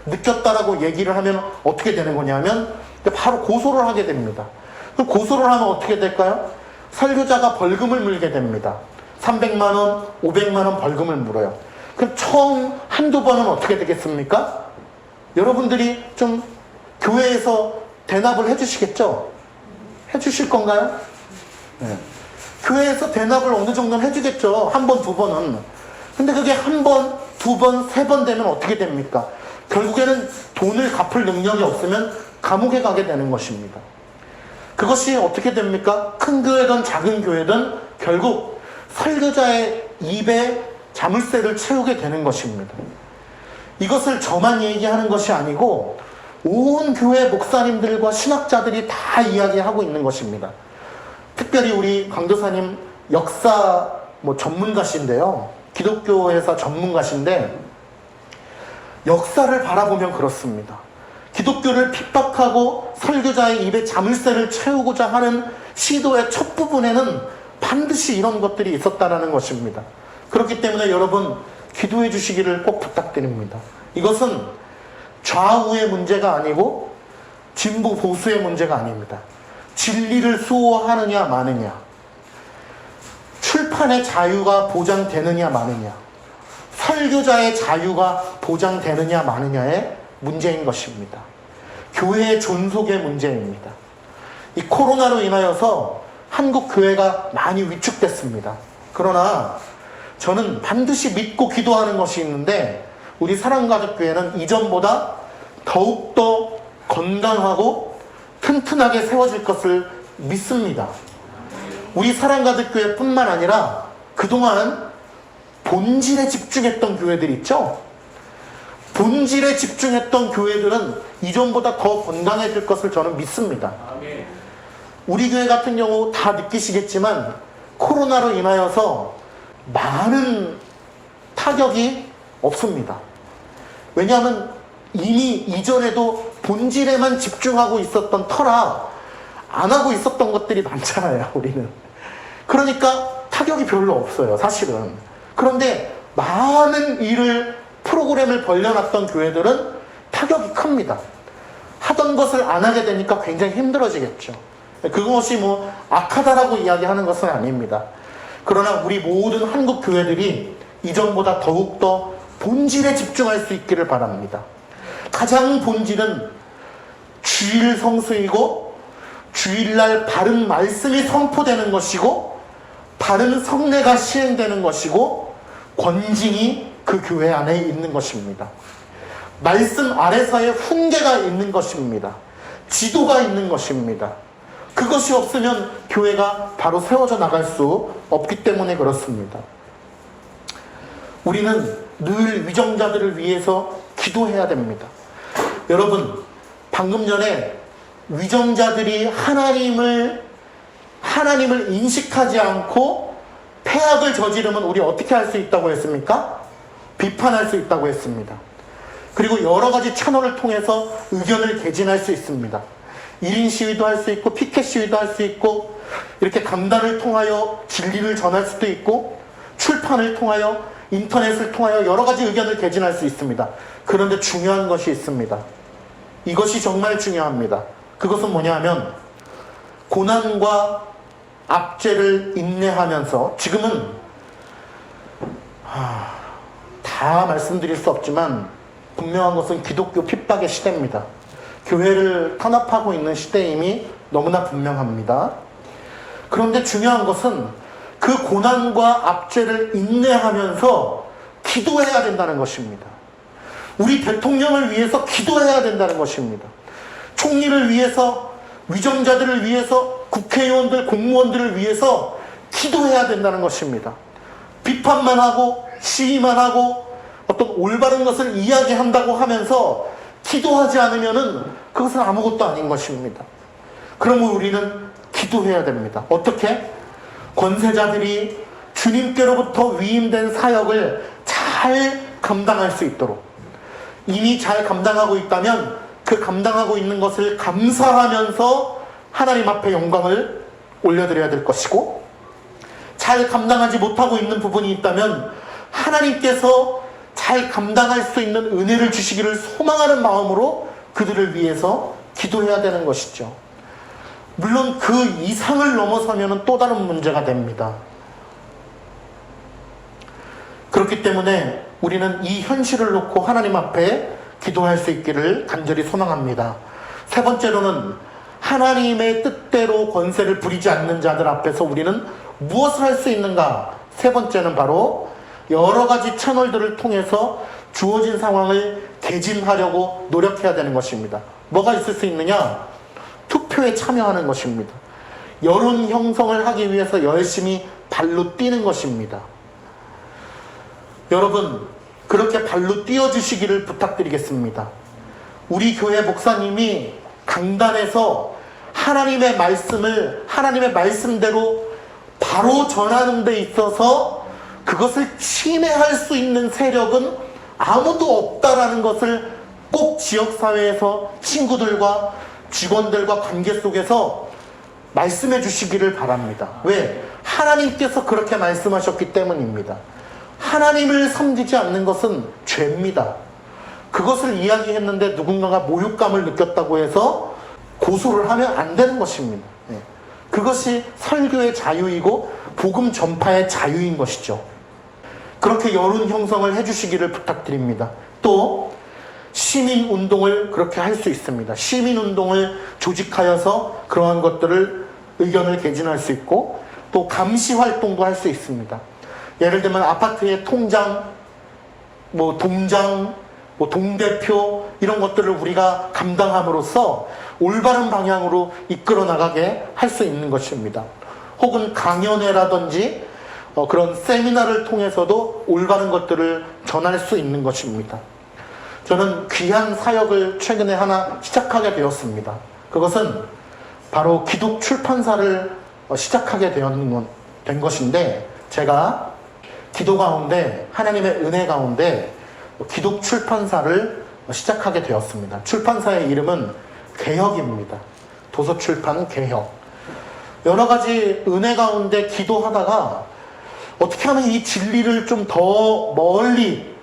느꼈다라고 얘기를 하면 어떻게 되는 거냐면 바로 고소를 하게 됩니다. 그럼 고소를 하면 어떻게 될까요? 설교자가 벌금을 물게 됩니다. 300만 원, 500만 원 벌금을 물어요. 그럼 처음 한두 번은 어떻게 되겠습니까? 여러분들이 좀 교회에서 대납을 해주시겠죠? 해주실 건가요? 네. 교회에서 대납을 어느 정도는 해주겠죠. 한 번, 두 번은. 근데 그게 한 번, 두 번, 세 번 되면 어떻게 됩니까? 결국에는 돈을 갚을 능력이 없으면 감옥에 가게 되는 것입니다. 그것이 어떻게 됩니까? 큰 교회든 작은 교회든 결국 설교자의 입에 자물쇠를 채우게 되는 것입니다. 이것을 저만 얘기하는 것이 아니고 온 교회 목사님들과 신학자들이 다 이야기하고 있는 것입니다. 특별히 우리 강도사님 역사 전문가신데요. 기독교에서 전문가신데 역사를 바라보면 그렇습니다. 기독교를 핍박하고 설교자의 입에 자물쇠를 채우고자 하는 시도의 첫 부분에는 반드시 이런 것들이 있었다라는 것입니다. 그렇기 때문에 여러분 기도해 주시기를 꼭 부탁드립니다. 이것은 좌우의 문제가 아니고 진보 보수의 문제가 아닙니다. 진리를 수호하느냐 마느냐, 출판의 자유가 보장되느냐 마느냐, 설교자의 자유가 보장되느냐 마느냐의 문제인 것입니다. 교회의 존속의 문제입니다. 이 코로나로 인하여서 한국 교회가 많이 위축됐습니다. 그러나 저는 반드시 믿고 기도하는 것이 있는데, 우리 사랑가족교회는 이전보다 더욱더 건강하고 튼튼하게 세워질 것을 믿습니다. 우리 사랑가족교회뿐만 아니라 그동안 본질에 집중했던 교회들 있죠? 본질에 집중했던 교회들은 이전보다 더 건강해질 것을 저는 믿습니다. 우리 교회 같은 경우 다 느끼시겠지만 코로나로 인하여서 많은 타격이 없습니다. 왜냐하면 이미 이전에도 본질에만 집중하고 있었던 터라 안 하고 있었던 것들이 많잖아요, 우리는. 그러니까 타격이 별로 없어요, 사실은. 그런데 많은 일을 프로그램을 벌려놨던 교회들은 타격이 큽니다. 하던 것을 안 하게 되니까 굉장히 힘들어지겠죠. 그것이 뭐 악하다라고 이야기하는 것은 아닙니다. 그러나 우리 모든 한국 교회들이 이전보다 더욱더 본질에 집중할 수 있기를 바랍니다. 가장 본질은 주일 성수이고 주일날 바른 말씀이 선포되는 것이고 바른 성례가 시행되는 것이고 권징이 그 교회 안에 있는 것입니다. 말씀 아래서의 훈계가 있는 것입니다. 지도가 있는 것입니다. 그것이 없으면 교회가 바로 세워져 나갈 수 없기 때문에 그렇습니다. 우리는 늘 위정자들을 위해서 기도해야 됩니다. 여러분, 방금 전에 위정자들이 하나님을 인식하지 않고 패악을 저지르면 우리 어떻게 할 수 있다고 했습니까? 비판할 수 있다고 했습니다. 그리고 여러 가지 채널을 통해서 의견을 개진할 수 있습니다. 1인 시위도 할 수 있고 피켓 시위도 할 수 있고 이렇게 강단을 통하여 진리를 전할 수도 있고 출판을 통하여 인터넷을 통하여 여러 가지 의견을 개진할 수 있습니다. 그런데 중요한 것이 있습니다. 이것이 정말 중요합니다. 그것은 뭐냐 하면 고난과 압제를 인내하면서 지금은 다 말씀드릴 수 없지만 분명한 것은 기독교 핍박의 시대입니다. 교회를 탄압하고 있는 시대임이 너무나 분명합니다. 그런데 중요한 것은 그 고난과 압제를 인내하면서 기도해야 된다는 것입니다. 우리 대통령을 위해서 기도해야 된다는 것입니다. 총리를 위해서, 위정자들을 위해서, 국회의원들, 공무원들을 위해서 기도해야 된다는 것입니다. 비판만 하고 시위만 하고 어떤 올바른 것을 이야기한다고 하면서 기도하지 않으면은 그것은 아무것도 아닌 것입니다. 그러면 우리는 기도해야 됩니다. 어떻게? 권세자들이 주님께로부터 위임된 사역을 잘 감당할 수 있도록, 이미 잘 감당하고 있다면 그 감당하고 있는 것을 감사하면서 하나님 앞에 영광을 올려드려야 될 것이고, 잘 감당하지 못하고 있는 부분이 있다면 하나님께서 잘 감당할 수 있는 은혜를 주시기를 소망하는 마음으로 그들을 위해서 기도해야 되는 것이죠. 물론 그 이상을 넘어서면 또 다른 문제가 됩니다. 그렇기 때문에 우리는 이 현실을 놓고 하나님 앞에 기도할 수 있기를 간절히 소망합니다. 세 번째로는 하나님의 뜻대로 권세를 부리지 않는 자들 앞에서 우리는 무엇을 할 수 있는가? 세 번째는 바로 여러 가지 채널들을 통해서 주어진 상황을 개진하려고 노력해야 되는 것입니다. 뭐가 있을 수 있느냐? 투표에 참여하는 것입니다. 여론 형성을 하기 위해서 열심히 발로 뛰는 것입니다. 여러분, 그렇게 발로 뛰어주시기를 부탁드리겠습니다. 우리 교회 목사님이 강단에서 하나님의 말씀을 하나님의 말씀대로 바로 전하는 데 있어서 그것을 침해할 수 있는 세력은 아무도 없다라는 것을 꼭 지역사회에서 친구들과 직원들과 관계 속에서 말씀해 주시기를 바랍니다. 왜? 하나님께서 그렇게 말씀하셨기 때문입니다. 하나님을 섬기지 않는 것은 죄입니다. 그것을 이야기했는데 누군가가 모욕감을 느꼈다고 해서 고소를 하면 안 되는 것입니다. 그것이 설교의 자유이고 복음 전파의 자유인 것이죠. 그렇게 여론 형성을 해주시기를 부탁드립니다. 또 시민운동을 그렇게 할 수 있습니다. 시민운동을 조직하여서 그러한 것들을 의견을 개진할 수 있고 또 감시활동도 할 수 있습니다. 예를 들면 아파트의 통장, 동장, 동대표 이런 것들을 우리가 감당함으로써 올바른 방향으로 이끌어 나가게 할 수 있는 것입니다. 혹은 강연회라든지 그런 세미나를 통해서도 올바른 것들을 전할 수 있는 것입니다. 저는 귀한 사역을 최근에 하나 시작하게 되었습니다. 그것은 바로 기독 출판사를 시작하게 된 것인데, 제가 기도 가운데 하나님의 은혜 가운데 기독 출판사를 시작하게 되었습니다. 출판사의 이름은 개혁입니다. 도서출판 개혁. 여러 가지 은혜 가운데 기도하다가 어떻게 하면 이 진리를 좀 더 멀리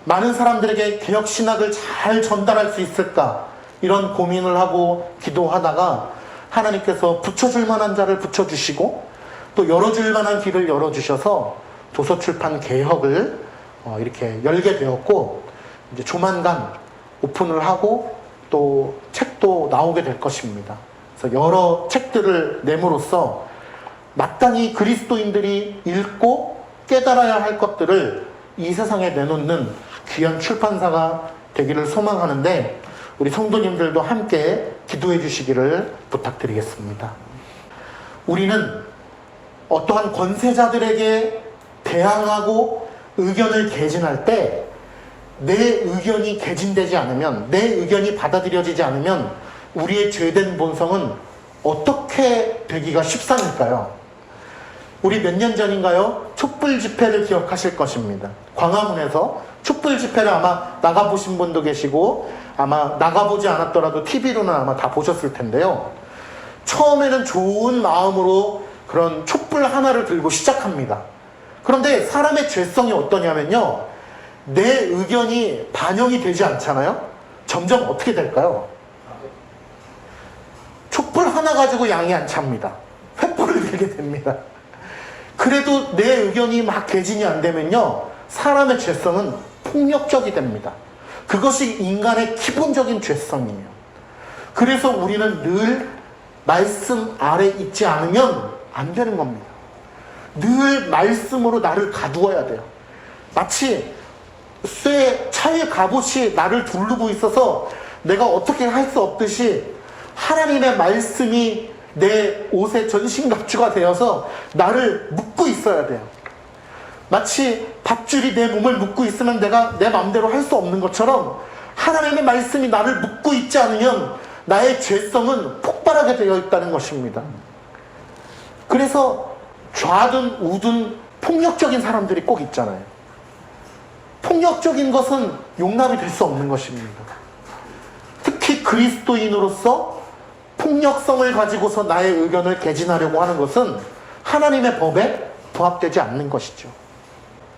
많은 사람들에게 개혁신학을 잘 전달할 수 있을까? 이런 고민을 하고 기도하다가 하나님께서 붙여줄 만한 자를 붙여주시고 또 열어줄 만한 길을 열어주셔서 도서출판 개혁을 이렇게 열게 되었고, 이제 조만간 오픈을 하고 또 책도 나오게 될 것입니다. 그래서 여러 책들을 내므로써 마땅히 그리스도인들이 읽고 깨달아야 할 것들을 이 세상에 내놓는 귀한 출판사가 되기를 소망하는데, 우리 성도님들도 함께 기도해 주시기를 부탁드리겠습니다. 우리는 어떠한 권세자들에게 대항하고 의견을 개진할 때 내 의견이 개진되지 않으면, 내 의견이 받아들여지지 않으면 우리의 죄된 본성은 어떻게 되기가 쉽상일까요? 우리 몇 년 전인가요? 촛불 집회를 기억하실 것입니다. 광화문에서 촛불 집회를 아마 나가보신 분도 계시고 아마 나가보지 않았더라도 TV로는 아마 다 보셨을 텐데요. 처음에는 좋은 마음으로 그런 촛불 하나를 들고 시작합니다. 그런데 사람의 죄성이 어떠냐면요, 내 의견이 반영이 되지 않잖아요? 점점 어떻게 될까요? 촛불 하나 가지고 양이 안 찹니다. 횃불을 들게 됩니다. 그래도 내 의견이 막 개진이 안 되면요, 사람의 죄성은 폭력적이 됩니다. 그것이 인간의 기본적인 죄성이에요. 그래서 우리는 늘 말씀 아래 있지 않으면 안 되는 겁니다. 늘 말씀으로 나를 가두어야 돼요. 마치 차의 갑옷이 나를 두르고 있어서 내가 어떻게 할 수 없듯이 하나님의 말씀이 내 옷의 전신갑주가 되어서 나를 묶고 있어야 돼요. 마치 밧줄이 내 몸을 묶고 있으면 내가 내 마음대로 할 수 없는 것처럼 하나님의 말씀이 나를 묶고 있지 않으면 나의 죄성은 폭발하게 되어 있다는 것입니다. 그래서 좌든 우든 폭력적인 사람들이 꼭 있잖아요. 폭력적인 것은 용납이 될 수 없는 것입니다. 특히 그리스도인으로서 폭력성을 가지고서 나의 의견을 개진하려고 하는 것은 하나님의 법에 부합되지 않는 것이죠.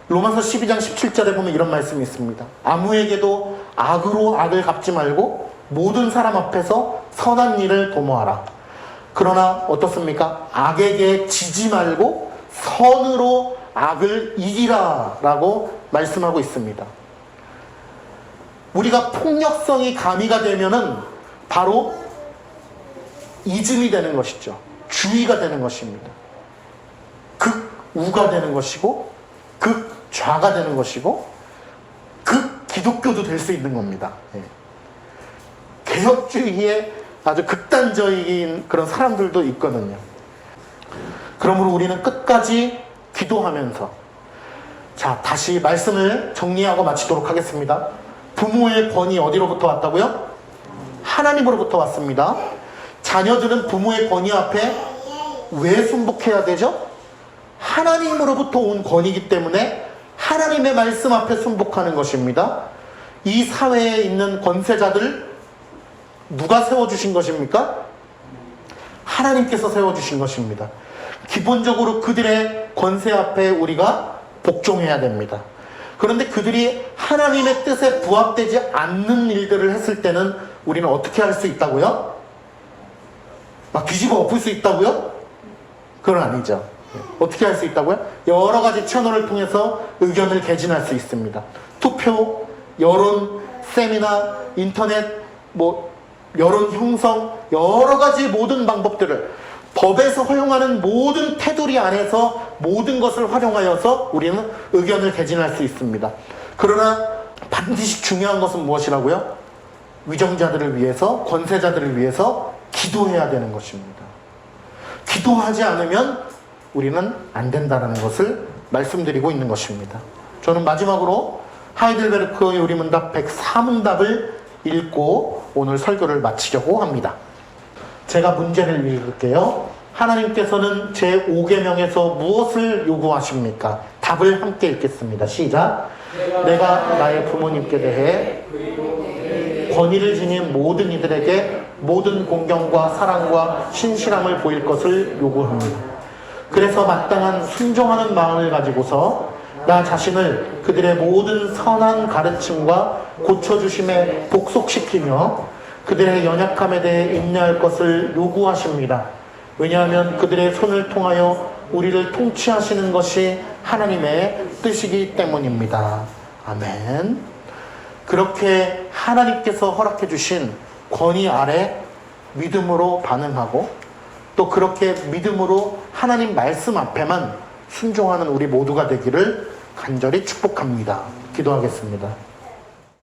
로마서 12장 17절에 보면 이런 말씀이 있습니다. 아무에게도 악으로 악을 갚지 말고 모든 사람 앞에서 선한 일을 도모하라. 그러나 어떻습니까? 악에게 지지 말고 선으로 악을 이기라 라고 말씀하고 있습니다. 우리가 폭력성이 가미가 되면은 바로 이즘이 되는 것이죠. 주의가 되는 것입니다. 극우가 되는 것이고 극좌가 되는 것이고 극기독교도 될 수 있는 겁니다. 개혁주의에 아주 극단적인 그런 사람들도 있거든요. 그러므로 우리는 끝까지 기도하면서, 자, 다시 말씀을 정리하고 마치도록 하겠습니다. 부모의 권위 어디로부터 왔다고요? 하나님으로부터 왔습니다. 자녀들은 부모의 권위 앞에 왜 순복해야 되죠? 하나님으로부터 온 권위이기 때문에 하나님의 말씀 앞에 순복하는 것입니다. 이 사회에 있는 권세자들 누가 세워주신 것입니까? 하나님께서 세워주신 것입니다. 기본적으로 그들의 권세 앞에 우리가 복종해야 됩니다. 그런데 그들이 하나님의 뜻에 부합되지 않는 일들을 했을 때는 우리는 어떻게 할 수 있다고요? 막 뒤집어 엎을 수 있다고요? 그건 아니죠. 어떻게 할 수 있다고요? 여러 가지 채널을 통해서 의견을 개진할 수 있습니다. 투표, 여론, 세미나, 인터넷, 여론 형성, 여러 가지 모든 방법들을, 법에서 허용하는 모든 테두리 안에서 모든 것을 활용하여서 우리는 의견을 개진할 수 있습니다. 그러나 반드시 중요한 것은 무엇이라고요? 위정자들을 위해서, 권세자들을 위해서 기도해야 되는 것입니다. 기도하지 않으면 우리는 안 된다는 것을 말씀드리고 있는 것입니다. 저는 마지막으로 하이델베르크의 우리문답 104문답을 읽고 오늘 설교를 마치려고 합니다. 제가 문제를 읽을게요. 하나님께서는 제5계명에서 무엇을 요구하십니까? 답을 함께 읽겠습니다. 시작. 내가 나의 부모님께 대해 권위를 지닌 모든 이들에게 모든 공경과 사랑과 신실함을 보일 것을 요구합니다. 그래서 마땅한 순종하는 마음을 가지고서 나 자신을 그들의 모든 선한 가르침과 고쳐주심에 복속시키며 그들의 연약함에 대해 인내할 것을 요구하십니다. 왜냐하면 그들의 손을 통하여 우리를 통치하시는 것이 하나님의 뜻이기 때문입니다. 아멘. 그렇게 하나님께서 허락해 주신 권위 아래 믿음으로 반응하고 또 그렇게 믿음으로 하나님 말씀 앞에만 순종하는 우리 모두가 되기를 간절히 축복합니다. 기도하겠습니다.